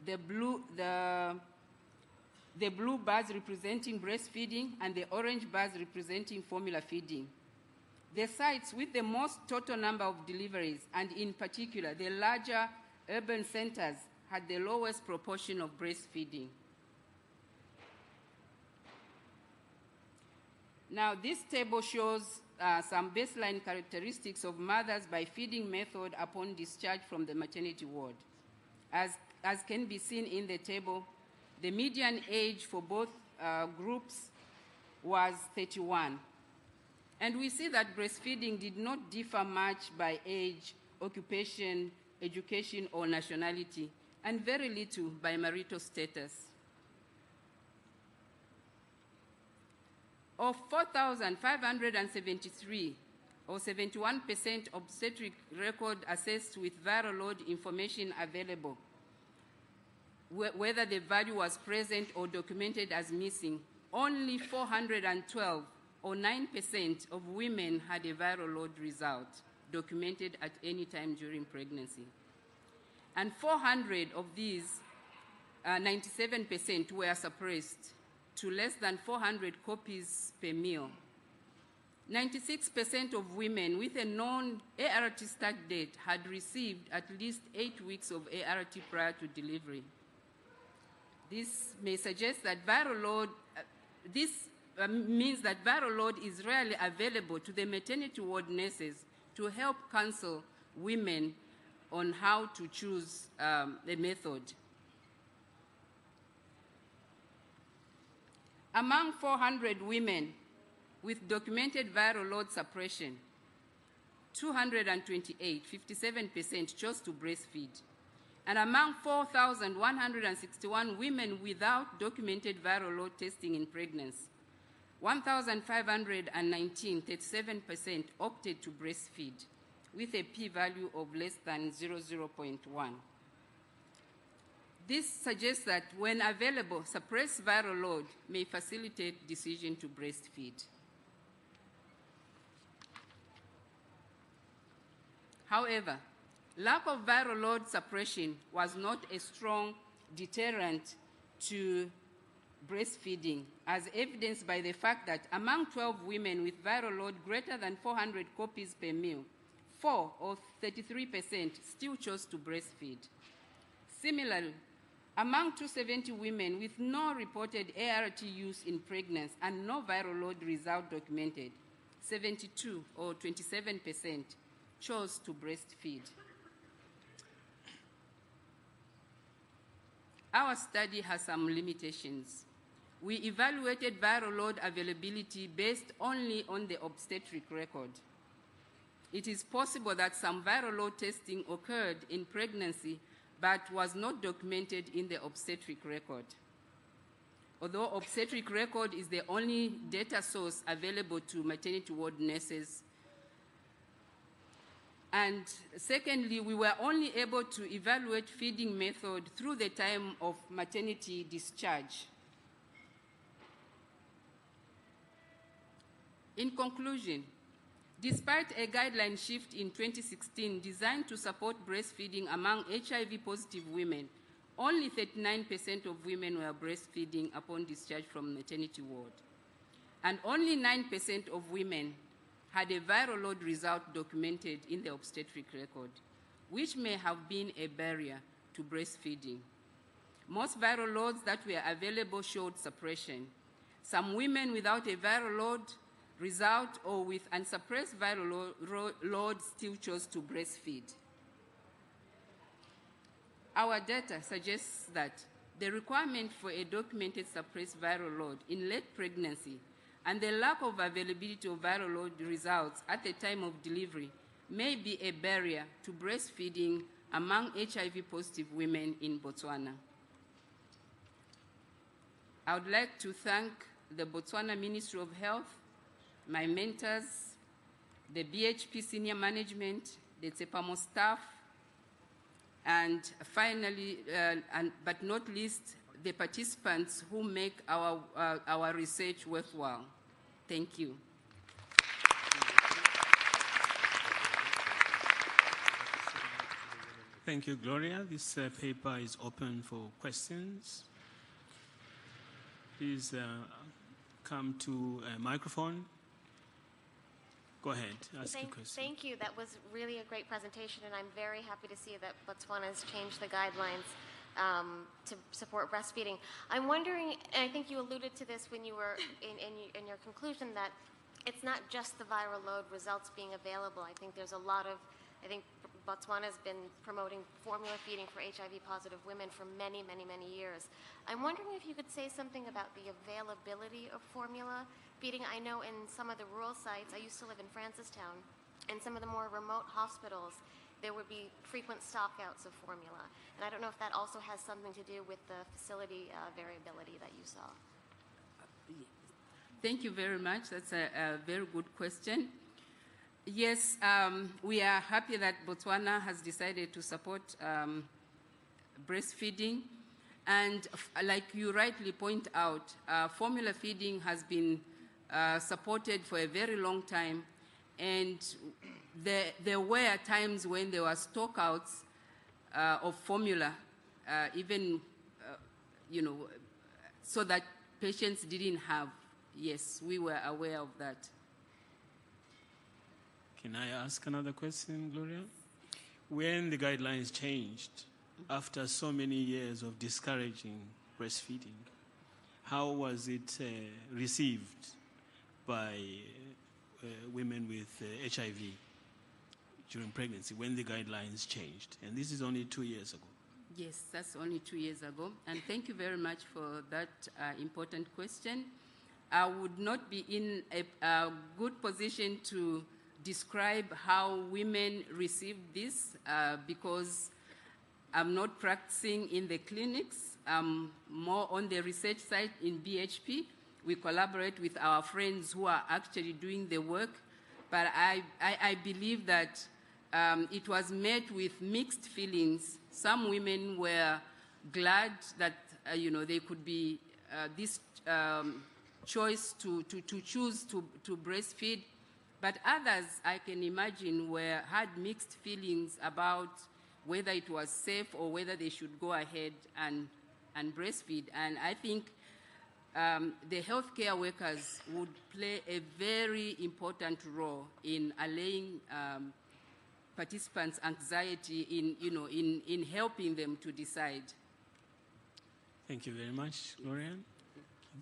the blue bars representing breastfeeding and the orange bars representing formula feeding. The sites with the most total number of deliveries, and in particular the larger urban centers, had the lowest proportion of breastfeeding. Now, this table shows some baseline characteristics of mothers by feeding method upon discharge from the maternity ward. As can be seen in the table, the median age for both groups was 31. And we see that breastfeeding did not differ much by age, occupation, education, or nationality, and very little by marital status. Of 4,573, or 71% obstetric record assessed with viral load information available, whether the value was present or documented as missing, only 412, or 9% of women had a viral load result documented at any time during pregnancy. And 400 of these, 97%, were suppressed to less than 400 copies per meal. 96% of women with a known ART start date had received at least 8 weeks of ART prior to delivery. This may suggest that viral load, means that viral load is rarely available to the maternity ward nurses to help counsel women on how to choose the method. Among 400 women with documented viral load suppression, 228, 57%, chose to breastfeed. And among 4,161 women without documented viral load testing in pregnancy, 1,519, 37%, opted to breastfeed, with a p-value of less than 0.1. This suggests that when available, suppressed viral load may facilitate decision to breastfeed. However, lack of viral load suppression was not a strong deterrent to breastfeeding, as evidenced by the fact that among 12 women with viral load greater than 400 copies per meal, 4, or 33%, still chose to breastfeed. Similarly, among 270 women with no reported ART use in pregnancy and no viral load result documented, 72, or 27%, chose to breastfeed. Our study has some limitations. We evaluated viral load availability based only on the obstetric record. It is possible that some viral load testing occurred in pregnancy but was not documented in the obstetric record. Although obstetric record is the only data source available to maternity ward nurses. And secondly, we were only able to evaluate feeding method through the time of maternity discharge. In conclusion, despite a guideline shift in 2016 designed to support breastfeeding among HIV-positive women, only 39% of women were breastfeeding upon discharge from maternity ward. And only 9% of women had a viral load result documented in the obstetric record, which may have been a barrier to breastfeeding. Most viral loads that were available showed suppression. Some women without a viral load result or with unsuppressed viral load still chose to breastfeed. Our data suggests that the requirement for a documented suppressed viral load in late pregnancy and the lack of availability of viral load results at the time of delivery may be a barrier to breastfeeding among HIV-positive women in Botswana. I would like to thank the Botswana Ministry of Health, my mentors, the BHP senior management, the TSEPAMO staff, and finally, but not least, the participants who make our research worthwhile. Thank you. Thank you, Gloria. This paper is open for questions. Please come to a microphone. Go ahead, ask your question. Thank you. That was really a great presentation, and I'm very happy to see that Botswana has changed the guidelines. to support breastfeeding. I'm wondering, and I think you alluded to this when you were in your conclusion, that it's not just the viral load results being available. I think there's a lot of, I think Botswana has been promoting formula feeding for HIV-positive women for many, many, many years. I'm wondering if you could say something about the availability of formula feeding. I know in some of the rural sites, I used to live in Francistown, in some of the more remote hospitals, there would be frequent stockouts of formula. And I don't know if that also has something to do with the facility variability that you saw. Thank you very much. That's a very good question. Yes, we are happy that Botswana has decided to support breastfeeding. And like you rightly point out, formula feeding has been supported for a very long time. And there were times when there were stockouts of formula, even, so that patients didn't have. Yes, we were aware of that. Can I ask another question, Gloria? When the guidelines changed, after so many years of discouraging breastfeeding, how was it received by women with HIV during pregnancy when the guidelines changed? And this is only 2 years ago. Yes, that's only 2 years ago. And thank you very much for that important question. I would not be in a good position to describe how women receive this because I'm not practicing in the clinics. I'm more on the research side in BHP. We collaborate with our friends who are actually doing the work. But I believe that it was met with mixed feelings. Some women were glad that they could be this choice to choose to breastfeed, but others, I can imagine, had mixed feelings about whether it was safe or whether they should go ahead and breastfeed. And I think the healthcare workers would play a very important role in allaying participants' anxiety in helping them to decide. Thank you very much, Gloria.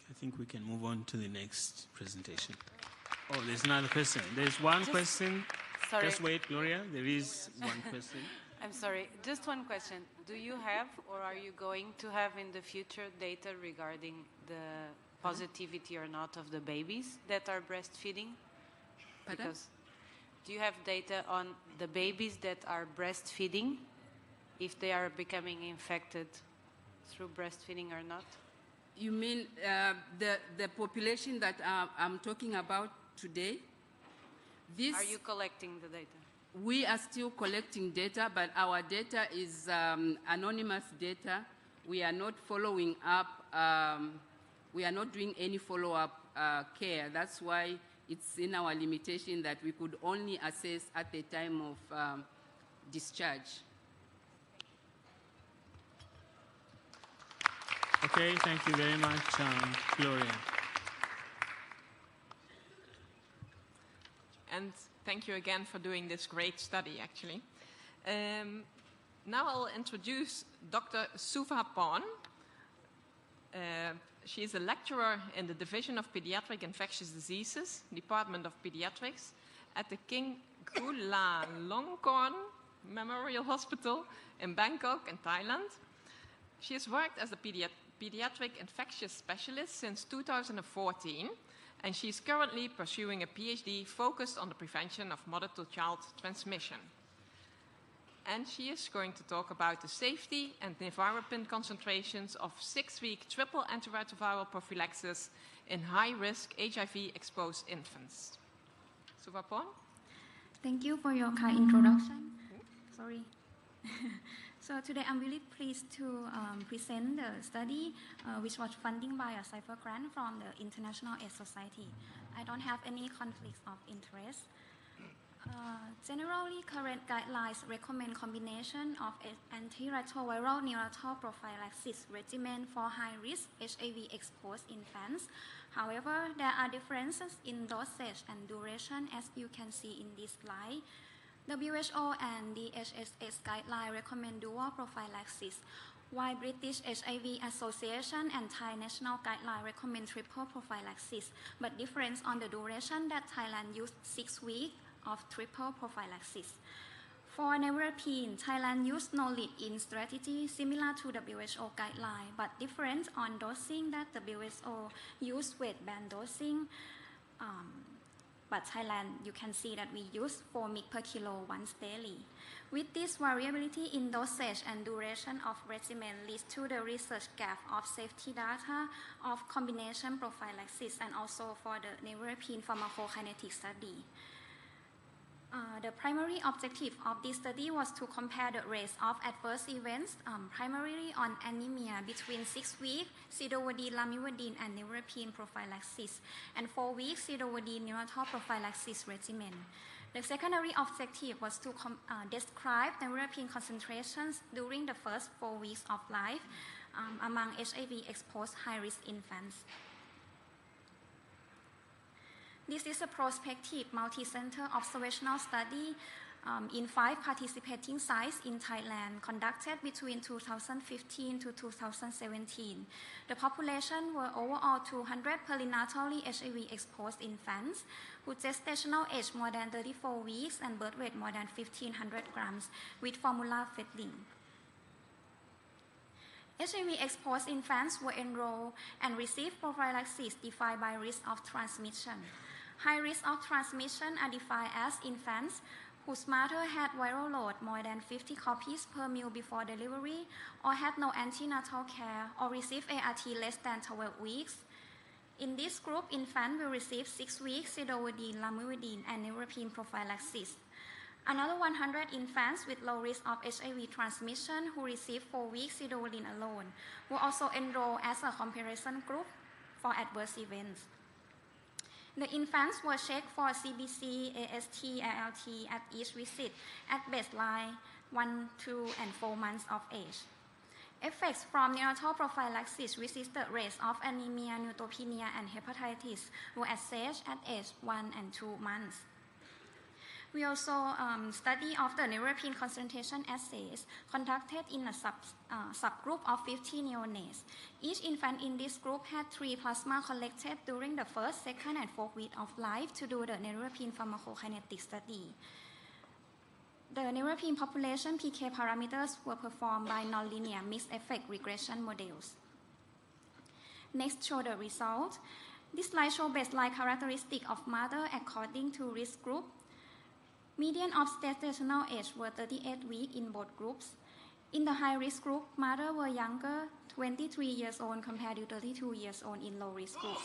I think we can move on to the next presentation. Oh, there's another question. There's one question. Sorry. Just wait, Gloria. There is one question. I'm sorry. Just one question. Do you have or are you going to have in the future data regarding the positivity or not of the babies that are breastfeeding? Pardon? Because do you have data on the babies that are breastfeeding, if they are becoming infected through breastfeeding or not? You mean the population that I'm talking about today? Are you collecting the data? We are still collecting data, but our data is anonymous data. We are not following up. We are not doing any follow-up care. That's why it's in our limitation that we could only assess at the time of discharge. Okay, thank you very much, Gloria. And thank you again for doing this great study, actually. Now I'll introduce Dr. Suva Pawn. She is a lecturer in the Division of Pediatric Infectious Diseases, Department of Pediatrics, at the King Chulalongkorn Memorial Hospital in Bangkok, in Thailand. She has worked as a pediatric infectious specialist since 2014, and she's currently pursuing a PhD focused on the prevention of mother-to-child transmission. And she is going to talk about the safety and nevirapine concentrations of 6-week triple antiretroviral prophylaxis in high-risk HIV-exposed infants. Suvaporn? Thank you for your kind introduction. Sorry. So today I'm really pleased to present the study which was funded by a CIFER grant from the International Age Society. I don't have any conflicts of interest. Generally, current guidelines recommend combination of antiretroviral neonatal prophylaxis regimen for high-risk HIV-exposed infants. However, there are differences in dosage and duration, as you can see in this slide. WHO and the HHS guideline recommend dual prophylaxis, While British HIV Association and Thai National Guideline recommend triple prophylaxis, but difference on the duration that Thailand used 6 weeks of triple prophylaxis. For Nevirapine, Thailand used no lead-in strategy similar to WHO guideline, but different on dosing that WHO used weight-band dosing. But Thailand, you can see that we use 4 mg per kilo once daily. With this variability in dosage and duration of regimen leads to the research gap of safety data of combination prophylaxis and also for the Nevirapine pharmacokinetic study. The primary objective of this study was to compare the rates of adverse events, primarily on anemia between 6 weeks Sidovudine, Lamivudine, and Nevirapine prophylaxis, and 4 weeks Sidovudine neonatal prophylaxis regimen. The secondary objective was to describe Nevirapine concentrations during the first 4 weeks of life among HIV-exposed high-risk infants. This is a prospective multi-center observational study in 5 participating sites in Thailand conducted between 2015 to 2017. The population were overall 200 perinatally HIV-exposed infants with gestational age more than 34 weeks and birth weight more than 1,500 grams with formula feeding. HIV-exposed infants were enrolled and received prophylaxis defined by risk of transmission. High risk of transmission are defined as infants whose mother had viral load more than 50 copies per ml before delivery or had no antenatal care or received ART less than 12 weeks. In this group, infants will receive 6 weeks Sidovudine, Lamivudine, and Nevirapine prophylaxis. Another 100 infants with low risk of HIV transmission who received 4 weeks Sidovudine alone were also enrolled as a comparison group for adverse events. The infants were checked for CBC, AST, ALT at each visit at baseline 1, 2, and 4 months of age. Effects from neonatal prophylaxis resisted rates of anemia, neutropenia, and hepatitis were assessed at age 1 and 2 months. We also study of the Nevirapine concentration assays conducted in a subgroup of 50 neonates. Each infant in this group had 3 plasma collected during the first, second, and 4th week of life to do the Nevirapine pharmacokinetic study. The Nevirapine population PK parameters were performed by nonlinear mixed effect regression models. Next, show the result. This slide shows baseline characteristic of mother according to risk group. Median of gestational age were 38 weeks in both groups. In the high-risk group, mothers were younger, 23 years old compared to 32 years old in low-risk group.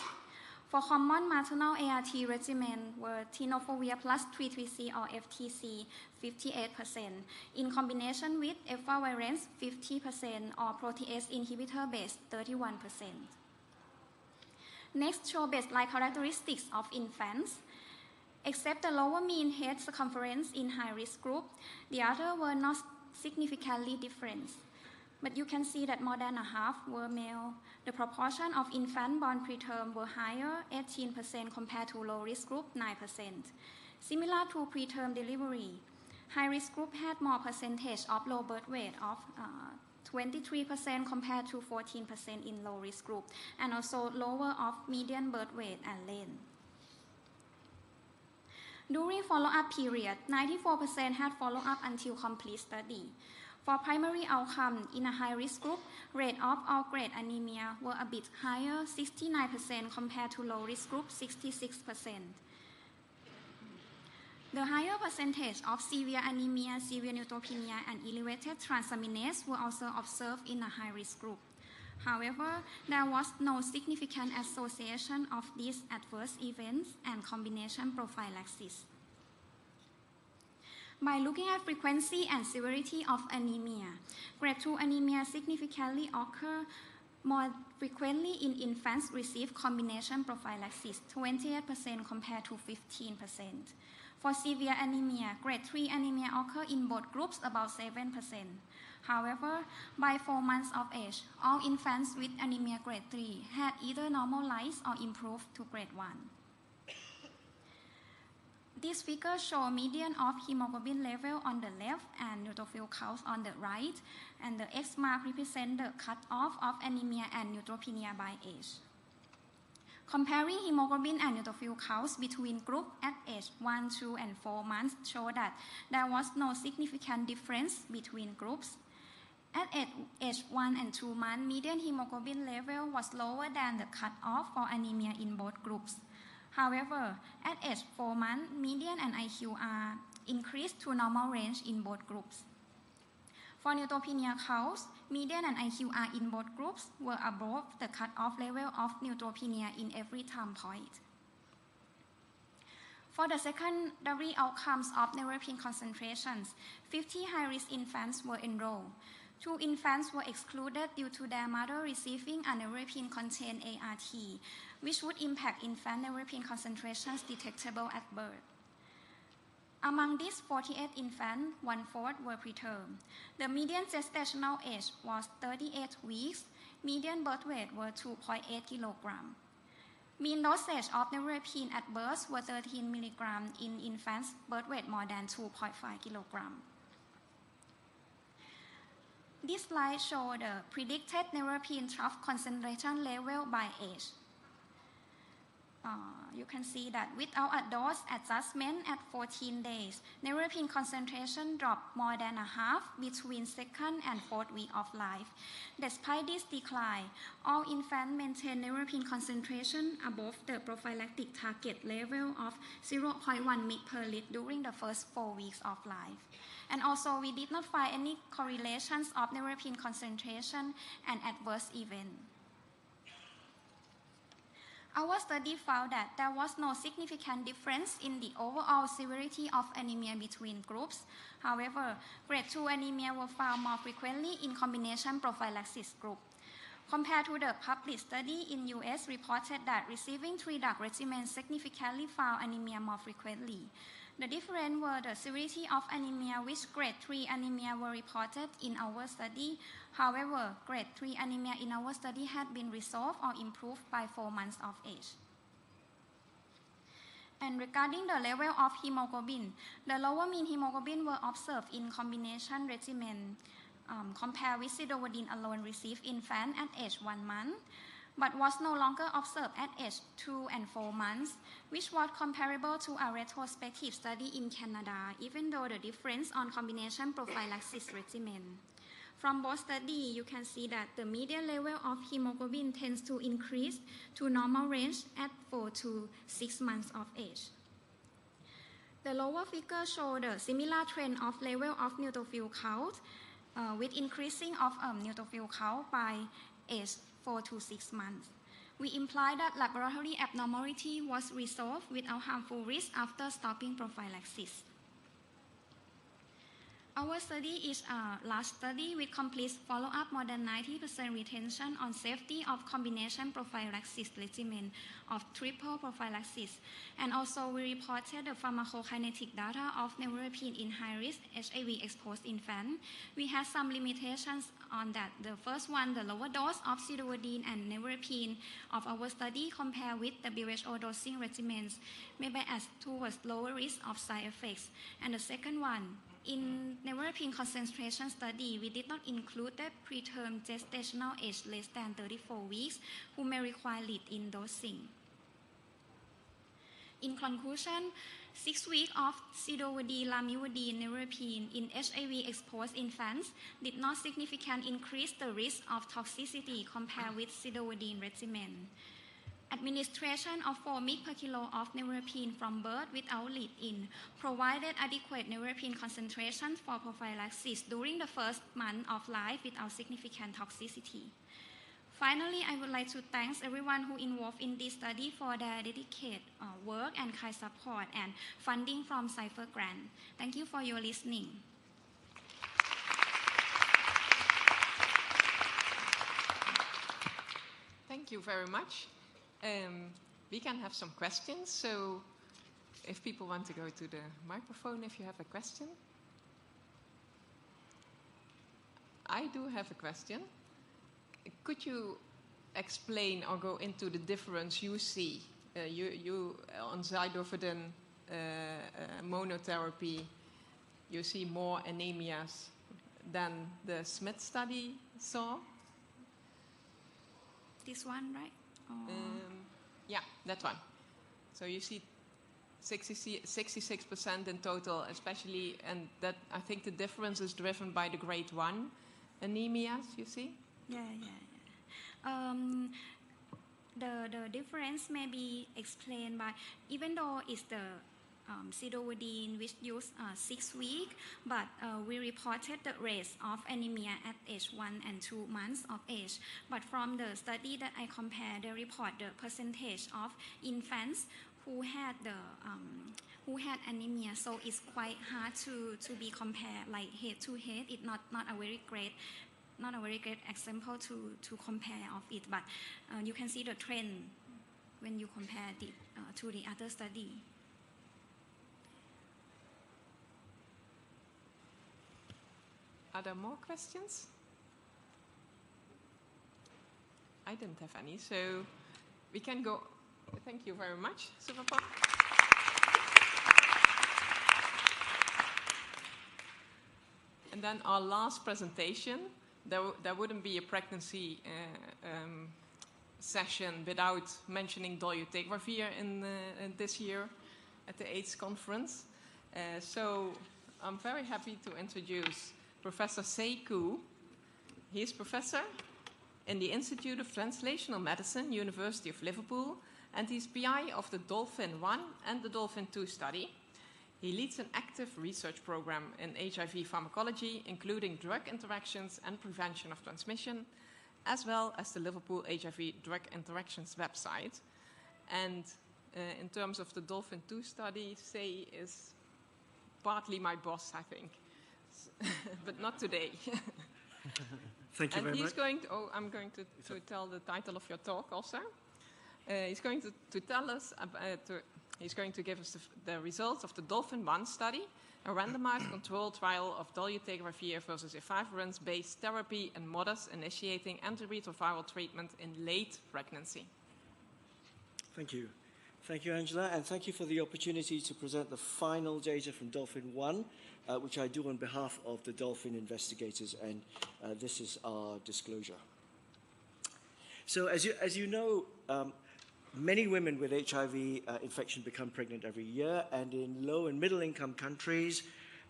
For common maternal ART regimen were tenofovir plus 333 or FTC 58%, in combination with efavirenz 50% or protease inhibitor based 31%. Next, show baseline characteristics of infants. Except the lower mean head circumference in high-risk group, the others were not significantly different. But you can see that more than a half were male. The proportion of infants born preterm were higher, 18% compared to low-risk group, 9%. Similar to preterm delivery, high-risk group had more percentage of low birth weight of 23% compared to 14% in low-risk group, and also lower of median birth weight and length. During follow-up period, 94% had follow-up until complete study. For primary outcome in a high-risk group, rate of all-grade anemia were a bit higher, 69% compared to low-risk group, 66%. The higher percentage of severe anemia, severe neutropenia, and elevated transaminase were also observed in a high-risk group. However, there was no significant association of these adverse events and combination prophylaxis. By looking at frequency and severity of anemia, grade 2 anemia significantly occur more frequently in infants receiving combination prophylaxis, 28% compared to 15%. For severe anemia, grade 3 anemia occur in both groups, about 7%. However, by 4 months of age, all infants with anemia grade 3 had either normalized or improved to grade 1. These figures show median of hemoglobin level on the left and neutrophil counts on the right, and the X mark represent the cutoff of anemia and neutropenia by age. Comparing hemoglobin and neutrophil counts between groups at age 1, 2, and 4 months show that there was no significant difference between groups. At age 1 and 2 months, median hemoglobin level was lower than the cutoff for anemia in both groups. However, at age 4 months, median and IQR increased to normal range in both groups. For neutropenia counts, median and IQR in both groups were above the cutoff level of neutropenia in every time point. For the secondary outcomes of neuropene concentrations, 50 high-risk infants were enrolled. 2 infants were excluded due to their mother receiving a neuropene-containing ART, which would impact infant neuropene concentrations detectable at birth. Among these 48 infants, 1/4 were preterm. The median gestational age was 38 weeks. Median birth weight were 2.8 kilograms. Mean dosage of neuropene at birth were 13 milligrams in infants' birth weight more than 2.5 kilograms. This slide shows the predicted neuropene trough concentration level by age. You can see that without a dose adjustment at 14 days, neuropene concentration dropped more than a half between 2nd and 4th week of life. Despite this decline, all infants maintain neuropene concentration above the prophylactic target level of 0.1 mg per liter during the first 4 weeks of life. And also, we did not find any correlations of neuropene concentration and adverse events. Our study found that there was no significant difference in the overall severity of anemia between groups. However, grade 2 anemia were found more frequently in combination prophylaxis group. Compared to the published study in US reported that receiving 3-drug regimens significantly found anemia more frequently. The difference were the severity of anemia, which grade 3 anemia were reported in our study. However, grade 3 anemia in our study had been resolved or improved by 4 months of age. And regarding the level of hemoglobin, the lower mean hemoglobin were observed in combination regimen compared with sidovudine alone received infant at age 1 month, but was no longer observed at age 2 and 4 months, which was comparable to a retrospective study in Canada, even though the difference on combination prophylaxis regimen. From both studies, you can see that the median level of hemoglobin tends to increase to normal range at 4 to 6 months of age. The lower figure shows the similar trend of level of neutrophil count with increasing of neutrophil count by age 4 to 6 months. We imply that laboratory abnormality was resolved without harmful risk after stopping prophylaxis. Our study is a large study with complete follow-up, more than 90% retention on safety of combination prophylaxis regimen of triple prophylaxis. And also we reported the pharmacokinetic data of neuropene in high-risk HIV-exposed infants. We had some limitations on that. The first one, the lower dose of sidovudine and neuropene of our study compared with the WHO dosing regimens may bias towards lower risk of side effects. And the second one, in neuropene concentration study, we did not include the preterm gestational age less than 34 weeks who may require lead-in dosing. In conclusion, 6 weeks of sidovudine, lamivudine, neuropene in HIV-exposed infants did not significantly increase the risk of toxicity compared with sidovudine regimen. Administration of 4 mg per kilo of neuropene from birth without lead-in provided adequate neuropene concentration for prophylaxis during the first month of life without significant toxicity. Finally, I would like to thank everyone who involved in this study for their dedicated work and kind support and funding from Cypher Grant. Thank you for your listening. Thank you very much. We can have some questions, so if people want to go to the microphone if you have a question. I do have a question. Could you explain or go into the difference you see you on zidovudine monotherapy, you see more anemias than the Smith study saw. This one, right? Yeah, that one. So you see 66% in total, especially, and that I think the difference is driven by the grade 1 anemias, you see? Yeah. The difference may be explained by, even though it's the sidovudine which used 6 weeks, but we reported the rates of anemia at age 1 and 2 months of age. But from the study that I compared, they report the percentage of infants who had anemia. So it's quite hard to be compared like head to head. It's not a very great example to compare of it. But you can see the trend when you compare it to the other study. Are there more questions? I didn't have any, so we can go. Thank you very much, Suvapal. And then our last presentation, there wouldn't be a pregnancy session without mentioning dolutegravir in this year at the AIDS conference. So I'm very happy to introduce Professor Seiku. He is professor in the Institute of Translational Medicine, University of Liverpool, and he's PI of the Dolphin 1 and the Dolphin 2 study. He leads an active research program in HIV pharmacology, including drug interactions and prevention of transmission, as well as the Liverpool HIV Drug Interactions website. And in terms of the Dolphin 2 study, Sei is partly my boss, I think. But not today. Thank you very much. I'm going to tell the title of your talk also. He's going to tell us, he's going to give us the results of the Dolphin 1 study, a randomized controlled trial of dolutegravir versus efavirenz-based therapy in mothers initiating antiretroviral treatment in late pregnancy. Thank you. Thank you, Angela, and thank you for the opportunity to present the final data from Dolphin 1, which I do on behalf of the Dolphin investigators, and this is our disclosure. So as you know, many women with HIV infection become pregnant every year, and in low and middle income countries,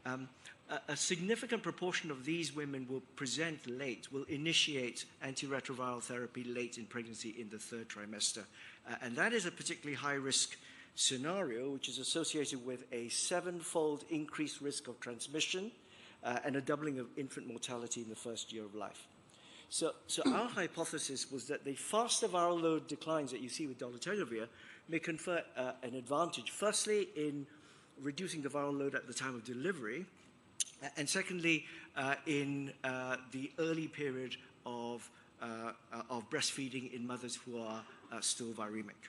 a significant proportion of these women will present late, will initiate antiretroviral therapy late in pregnancy in the 3rd trimester. And that is a particularly high-risk scenario, which is associated with a 7-fold increased risk of transmission and a doubling of infant mortality in the first year of life. So our hypothesis was that the faster viral load declines that you see with dolutegravir may confer an advantage, firstly, in reducing the viral load at the time of delivery, and secondly, in the early period of breastfeeding in mothers who are still viremic.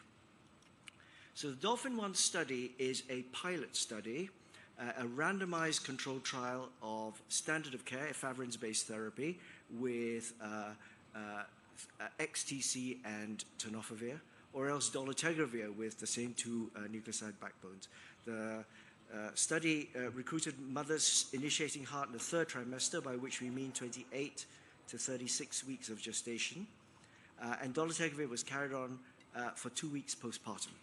So the Dolphin 1 study is a pilot study, a randomized controlled trial of standard of care, efavirenz-based therapy, with XTC and tenofovir, or else dolutegravir with the same 2 nucleoside backbones. The study recruited mothers initiating heart in the 3rd trimester, by which we mean 28 to 36 weeks of gestation, and dolutegravir was carried on for 2 weeks postpartum.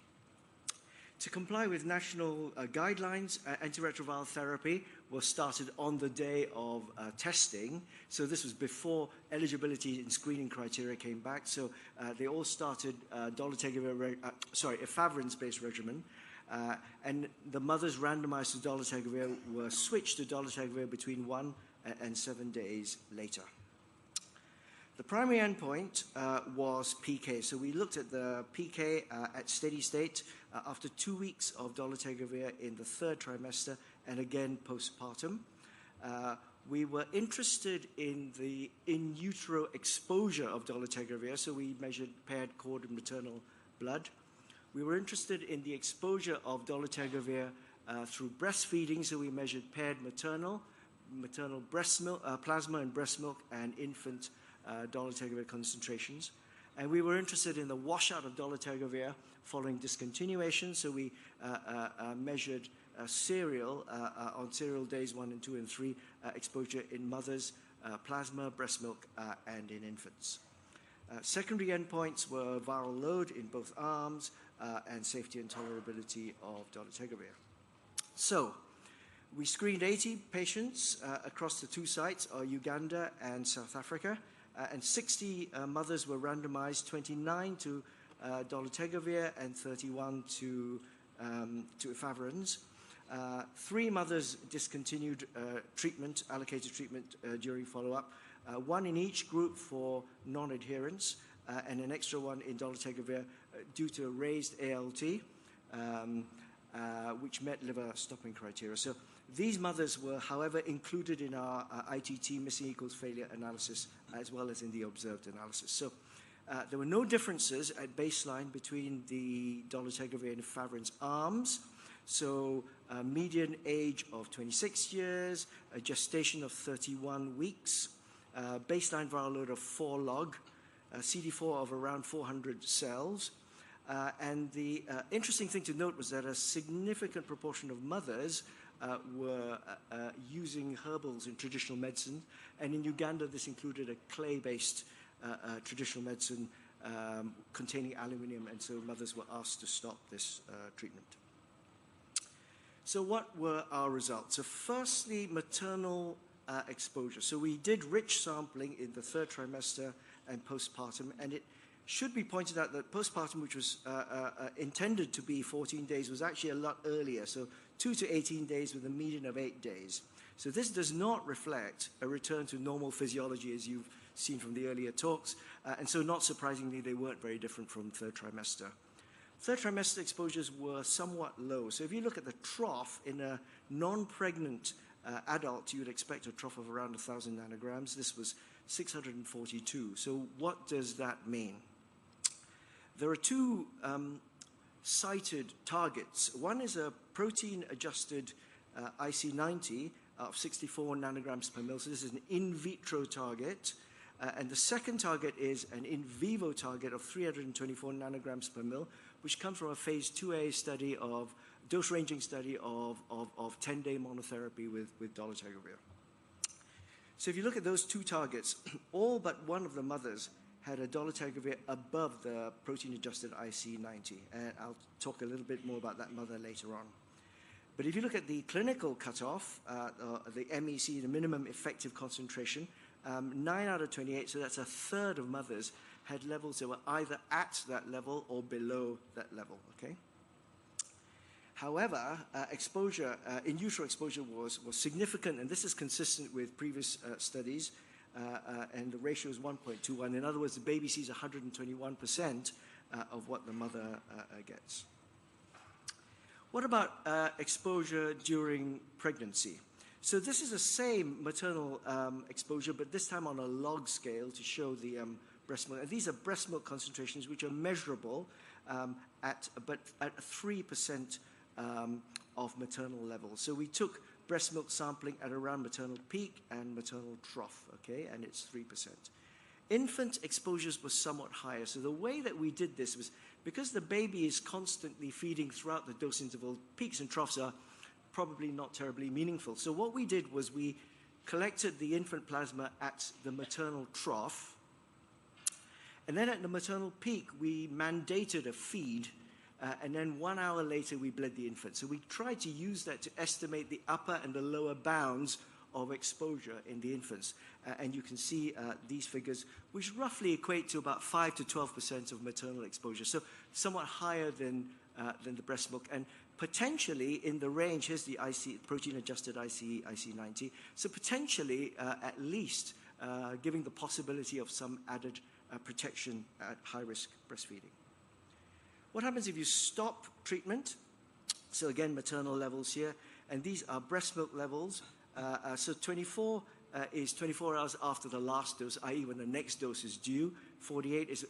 To comply with national guidelines, antiretroviral therapy was started on the day of testing. So this was before eligibility and screening criteria came back. So they all started efavirenz-based regimen. And the mothers randomized to dolutegravir were switched to dolutegravir between 1 and 7 days later. The primary endpoint was PK. So we looked at the PK at steady state after 2 weeks of dolutegravir in the 3rd trimester and again postpartum. We were interested in the in utero exposure of dolutegravir, so we measured paired cord and maternal blood. We were interested in the exposure of dolutegravir through breastfeeding, so we measured paired maternal breast milk, plasma and breast milk, and infant dolutegravir concentrations. And we were interested in the washout of dolutegravir following discontinuation, so we measured on serial days 1 and 2 and 3 exposure in mothers, plasma, breast milk, and in infants. Secondary endpoints were viral load in both arms and safety and tolerability of dolutegravir. So, we screened 80 patients across the 2 sites, Uganda and South Africa, and 60 mothers were randomized, 29 to dolutegravir and 31 to efavirenz. 3 mothers discontinued treatment, allocated treatment during follow-up, 1 in each group for non-adherence, and an extra 1 in dolutegravir due to a raised ALT, which met liver stopping criteria. So these mothers were, however, included in our ITT missing equals failure analysis, as well as in the observed analysis. So there were no differences at baseline between the dolutegravir and efavirenz arms. So median age of 26 years, a gestation of 31 weeks, baseline viral load of 4 log, CD4 of around 400 cells. And the interesting thing to note was that a significant proportion of mothers were using herbals in traditional medicine. And in Uganda, this included a clay-based traditional medicine containing aluminium, and so mothers were asked to stop this treatment. So what were our results? So firstly, maternal exposure. So we did rich sampling in the 3rd trimester and postpartum, and it should be pointed out that postpartum, which was intended to be 14 days, was actually a lot earlier, so 2 to 18 days with a median of 8 days. So this does not reflect a return to normal physiology as you've seen from the earlier talks, and so not surprisingly, they weren't very different from 3rd trimester. 3rd trimester exposures were somewhat low. So if you look at the trough in a non-pregnant adult, you would expect a trough of around 1,000 nanograms. This was 642. So what does that mean? There are 2 cited targets. One is a protein-adjusted IC90 of 64 nanograms per mil. So this is an in vitro target. And the second target is an in vivo target of 324 nanograms per mil, which comes from a phase 2A study of dose-ranging study of 10-day monotherapy with dolutegravir. So if you look at those 2 targets, all but one of the mothers had a dolutegravir above the protein-adjusted IC90, and I'll talk a little bit more about that mother later on. But if you look at the clinical cutoff, the MEC, the minimum effective concentration, 9 out of 28, so that's a third of mothers, had levels that were either at that level or below that level, okay? However, exposure, in utero exposure was significant, and this is consistent with previous studies, and the ratio is 1.21. In other words, the baby sees 121% of what the mother gets. What about exposure during pregnancy? So this is the same maternal exposure, but this time on a log scale to show the breast milk. And these are breast milk concentrations which are measurable at 3% of maternal levels. So we took breast milk sampling at around maternal peak and maternal trough, okay, and it's 3%. Infant exposures were somewhat higher. So the way that we did this was, because the baby is constantly feeding throughout the dose interval, peaks and troughs are probably not terribly meaningful. So what we did was we collected the infant plasma at the maternal trough, and then at the maternal peak, we mandated a feed, and then 1 hour later, we bled the infant. So we tried to use that to estimate the upper and the lower bounds of exposure in the infants. And you can see these figures, which roughly equate to about 5 to 12% of maternal exposure. So somewhat higher than the breast milk. And potentially in the range, here's the protein-adjusted IC90. So potentially, at least, giving the possibility of some added protection at high-risk breastfeeding. What happens if you stop treatment? So again, maternal levels here, and these are breast milk levels. So 24 is 24 hours after the last dose, i.e. when the next dose is due. 48 is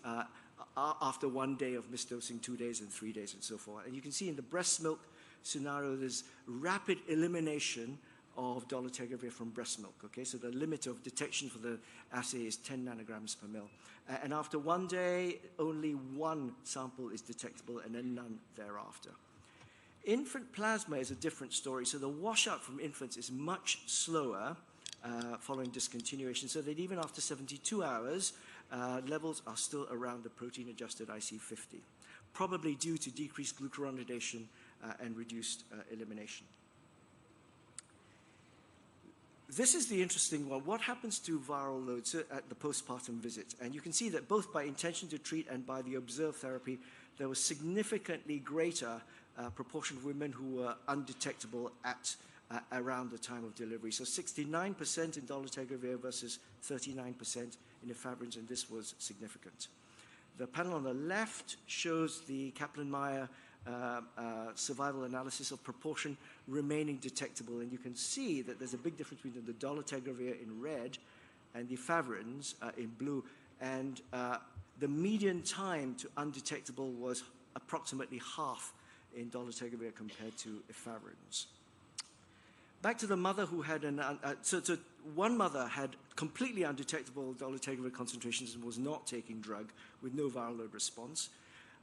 after 1 day of misdosing, 2 days and 3 days and so forth. And you can see in the breast milk scenario, there's rapid elimination of dolutegravir from breast milk. Okay, so the limit of detection for the assay is 10 nanograms per mil. And after 1 day, only 1 sample is detectable and then none thereafter. Infant plasma is a different story. So the washout from infants is much slower following discontinuation, so that even after 72 hours, levels are still around the protein-adjusted IC50, probably due to decreased glucuronidation and reduced elimination. This is the interesting one. What happens to viral loads at the postpartum visit? And you can see that both by intention to treat and by the observed therapy, there was significantly greater proportion of women who were undetectable at around the time of delivery. So 69% in dolutegravir versus 39% in efavirenz, and this was significant. The panel on the left shows the Kaplan-Meier survival analysis of proportion remaining detectable, and you can see that there's a big difference between the dolutegravir in red and the efavirenz in blue, and the median time to undetectable was approximately half in dolutegravir compared to efavirenz. Back to the mother who had so one mother had completely undetectable dolutegravir concentrations and was not taking drug with no viral load response.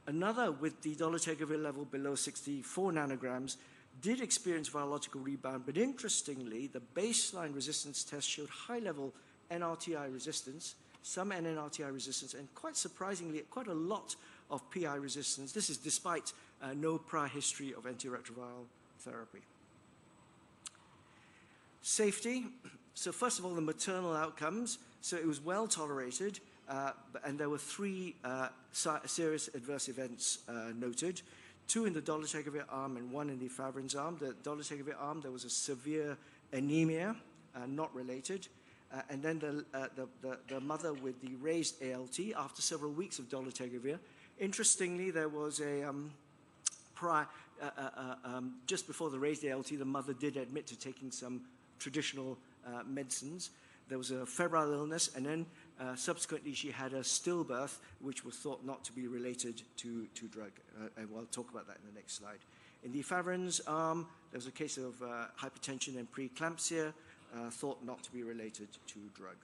Another, with the dolutegravir level below 64 nanograms, did experience virological rebound, but interestingly, the baseline resistance test showed high-level NRTI resistance, some NNRTI resistance, and quite surprisingly, quite a lot of PI resistance. This is despite no prior history of antiretroviral therapy. Safety. So first of all, the maternal outcomes. So it was well tolerated, and there were 3 serious adverse events noted, 2 in the dolutegravir arm and 1 in the efavirenz arm. The dolutegravir arm, there was a severe anemia, not related, and then the mother with the raised ALT after several weeks of dolutegravir. Interestingly, there was a just before the raised ALT, the mother did admit to taking some traditional medicines. There was a febrile illness, and then subsequently she had a stillbirth, which was thought not to be related to drug. And we'll talk about that in the next slide. In the efavirenz arm, there was a case of hypertension and preeclampsia, thought not to be related to drug.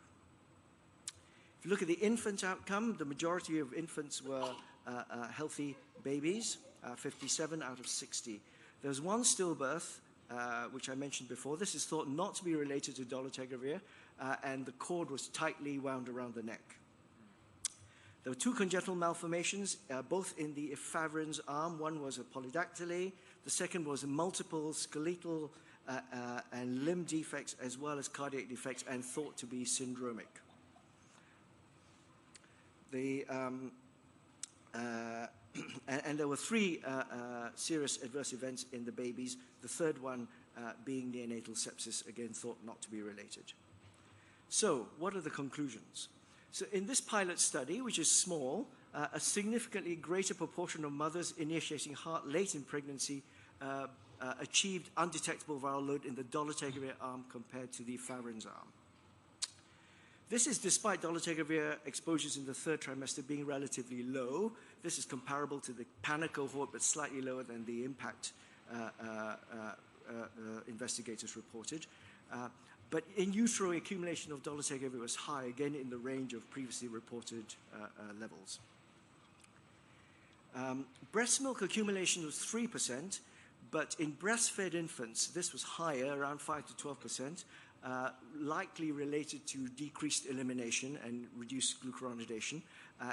If you look at the infant outcome, the majority of infants were healthy babies, 57 out of 60. There was 1 stillbirth, which I mentioned before. This is thought not to be related to dolutegravir, and the cord was tightly wound around the neck. There were 2 congenital malformations, both in the efavirenz arm. One was a polydactyly. The second was multiple skeletal and limb defects, as well as cardiac defects, and thought to be syndromic. And there were 3 serious adverse events in the babies, the third one being neonatal sepsis, again thought not to be related. So, what are the conclusions? So in this pilot study, which is small, a significantly greater proportion of mothers initiating heart late in pregnancy achieved undetectable viral load in the dolutegravir arm compared to the efavirenz arm. This is despite dolutegravir exposures in the 3rd trimester being relatively low. This is comparable to the PANA cohort, but slightly lower than the impact investigators reported. But in utero, accumulation of dolutegravir was high, again in the range of previously reported levels. Breast milk accumulation was 3%, but in breastfed infants, this was higher, around 5 to 12%, likely related to decreased elimination and reduced glucuronidation.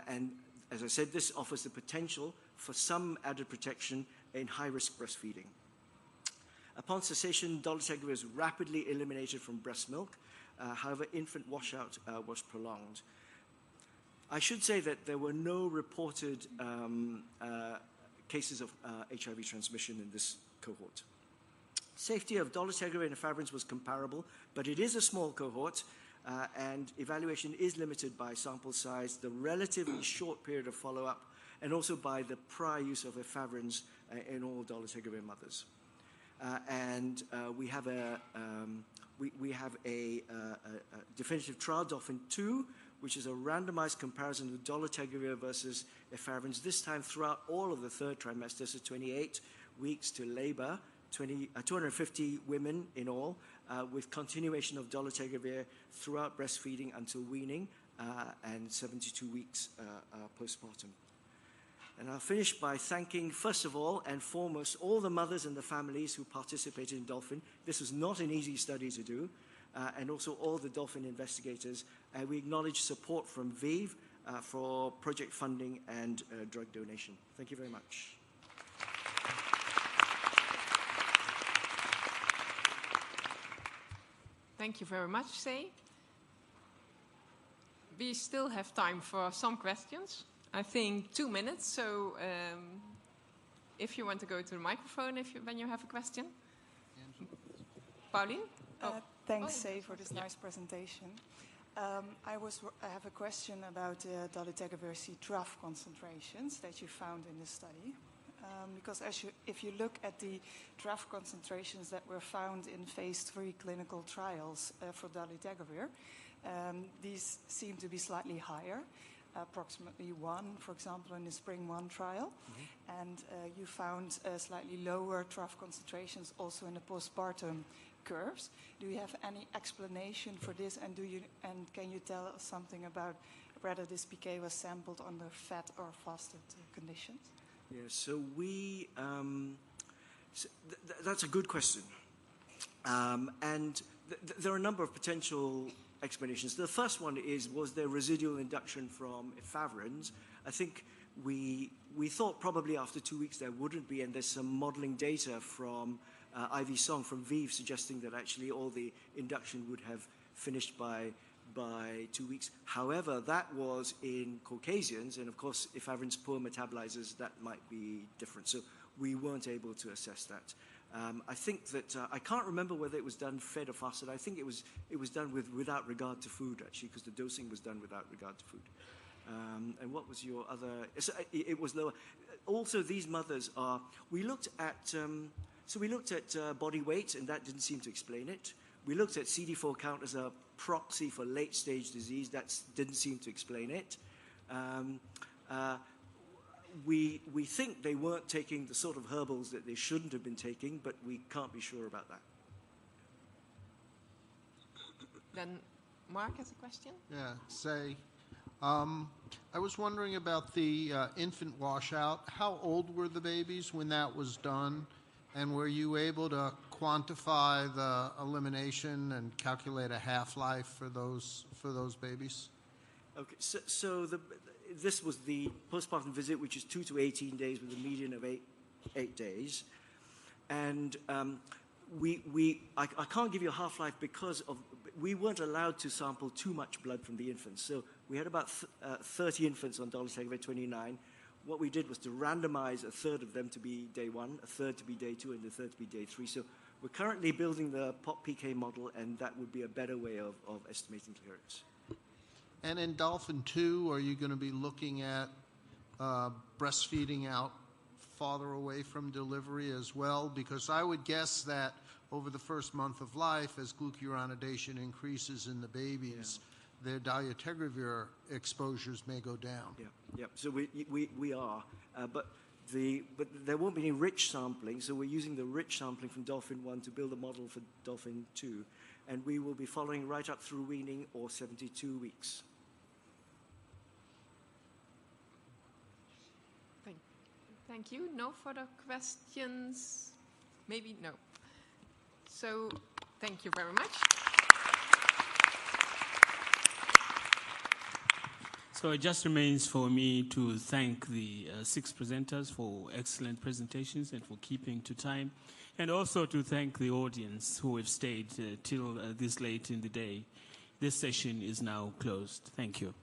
And as I said, this offers the potential for some added protection in high-risk breastfeeding. Upon cessation, dolutegravir is rapidly eliminated from breast milk. However, infant washout was prolonged. I should say that there were no reported cases of HIV transmission in this cohort. Safety of dolutegravir and efavirenz was comparable, but it is a small cohort, and evaluation is limited by sample size, the relatively short period of follow-up, and also by the prior use of efavirenz in all dolutegravir mothers. We have a definitive trial, Dolphin 2, which is a randomized comparison of dolutegravir versus efavirenz, this time throughout all of the 3rd trimester, so 28 weeks to labor, 250 women in all, with continuation of dolutegravir throughout breastfeeding until weaning and 72 weeks postpartum. And I'll finish by thanking, first of all and foremost, all the mothers and the families who participated in Dolphin. This was not an easy study to do, and also all the Dolphin investigators. We acknowledge support from VIV for project funding and drug donation. Thank you very much. Thank you very much, Say. We still have time for some questions. I think 2 minutes, so if you want to go to the microphone when you have a question. Pauline? Thanks, Say, for this nice presentation. I have a question about the dolutegravir C trough concentrations that you found in the study. Because if you look at the trough concentrations that were found in phase 3 clinical trials for dolutegravir, these seem to be slightly higher, approximately 1, for example, in the Spring 1 trial. Mm-hmm. And you found slightly lower trough concentrations also in the postpartum curves. Do you have any explanation for this, and can you tell us something about whether this PK was sampled under fed or fasted conditions? Yeah, so that's a good question. And there are a number of potential explanations. The first one was there residual induction from efavirenz? I think we thought probably after 2 weeks there wouldn't be, and there's some modeling data from Ivy Song from VIV suggesting that actually all the induction would have finished by 2 weeks. However, that was in Caucasians, and of course, efavirenz poor metabolizers, that might be different. So we weren't able to assess that. I think that I can't remember whether it was done fed or fasted. I think it was done without regard to food, actually, because the dosing was done without regard to food. And what was your other? So it was lower. Also, these mothers are. We looked at body weight, and that didn't seem to explain it. We looked at CD4 count as a proxy for late-stage disease. That didn't seem to explain it. We think they weren't taking the sort of herbals that they shouldn't have been taking, but we can't be sure about that. Then Mark has a question? Yeah, Say. I was wondering about the infant washout. How old were the babies when that was done? And were you able to quantify the elimination and calculate a half-life for those babies? Okay, so this was the postpartum visit, which is 2 to 18 days with a median of 8 days. And I can't give you a half-life because we weren't allowed to sample too much blood from the infants. So we had about 30 infants on dolutegravir 29. What we did was to randomize a third of them to be day 1, a third to be day 2, and a third to be day 3. So we're currently building the POP-PK model, and that would be a better way of estimating clearance. And in Dolphin 2, are you going to be looking at breastfeeding out farther away from delivery as well? Because I would guess that over the first month of life, as glucuronidation increases in the babies, their dolutegravir exposures may go down. Yeah. So we are, but there won't be any rich sampling. So we're using the rich sampling from Dolphin 1 to build a model for Dolphin 2, and we will be following right up through weaning or 72 weeks. Thank you. No further questions? Maybe no. So thank you very much. So it just remains for me to thank the 6 presenters for excellent presentations and for keeping to time, and also to thank the audience who have stayed till this late in the day. This session is now closed. Thank you.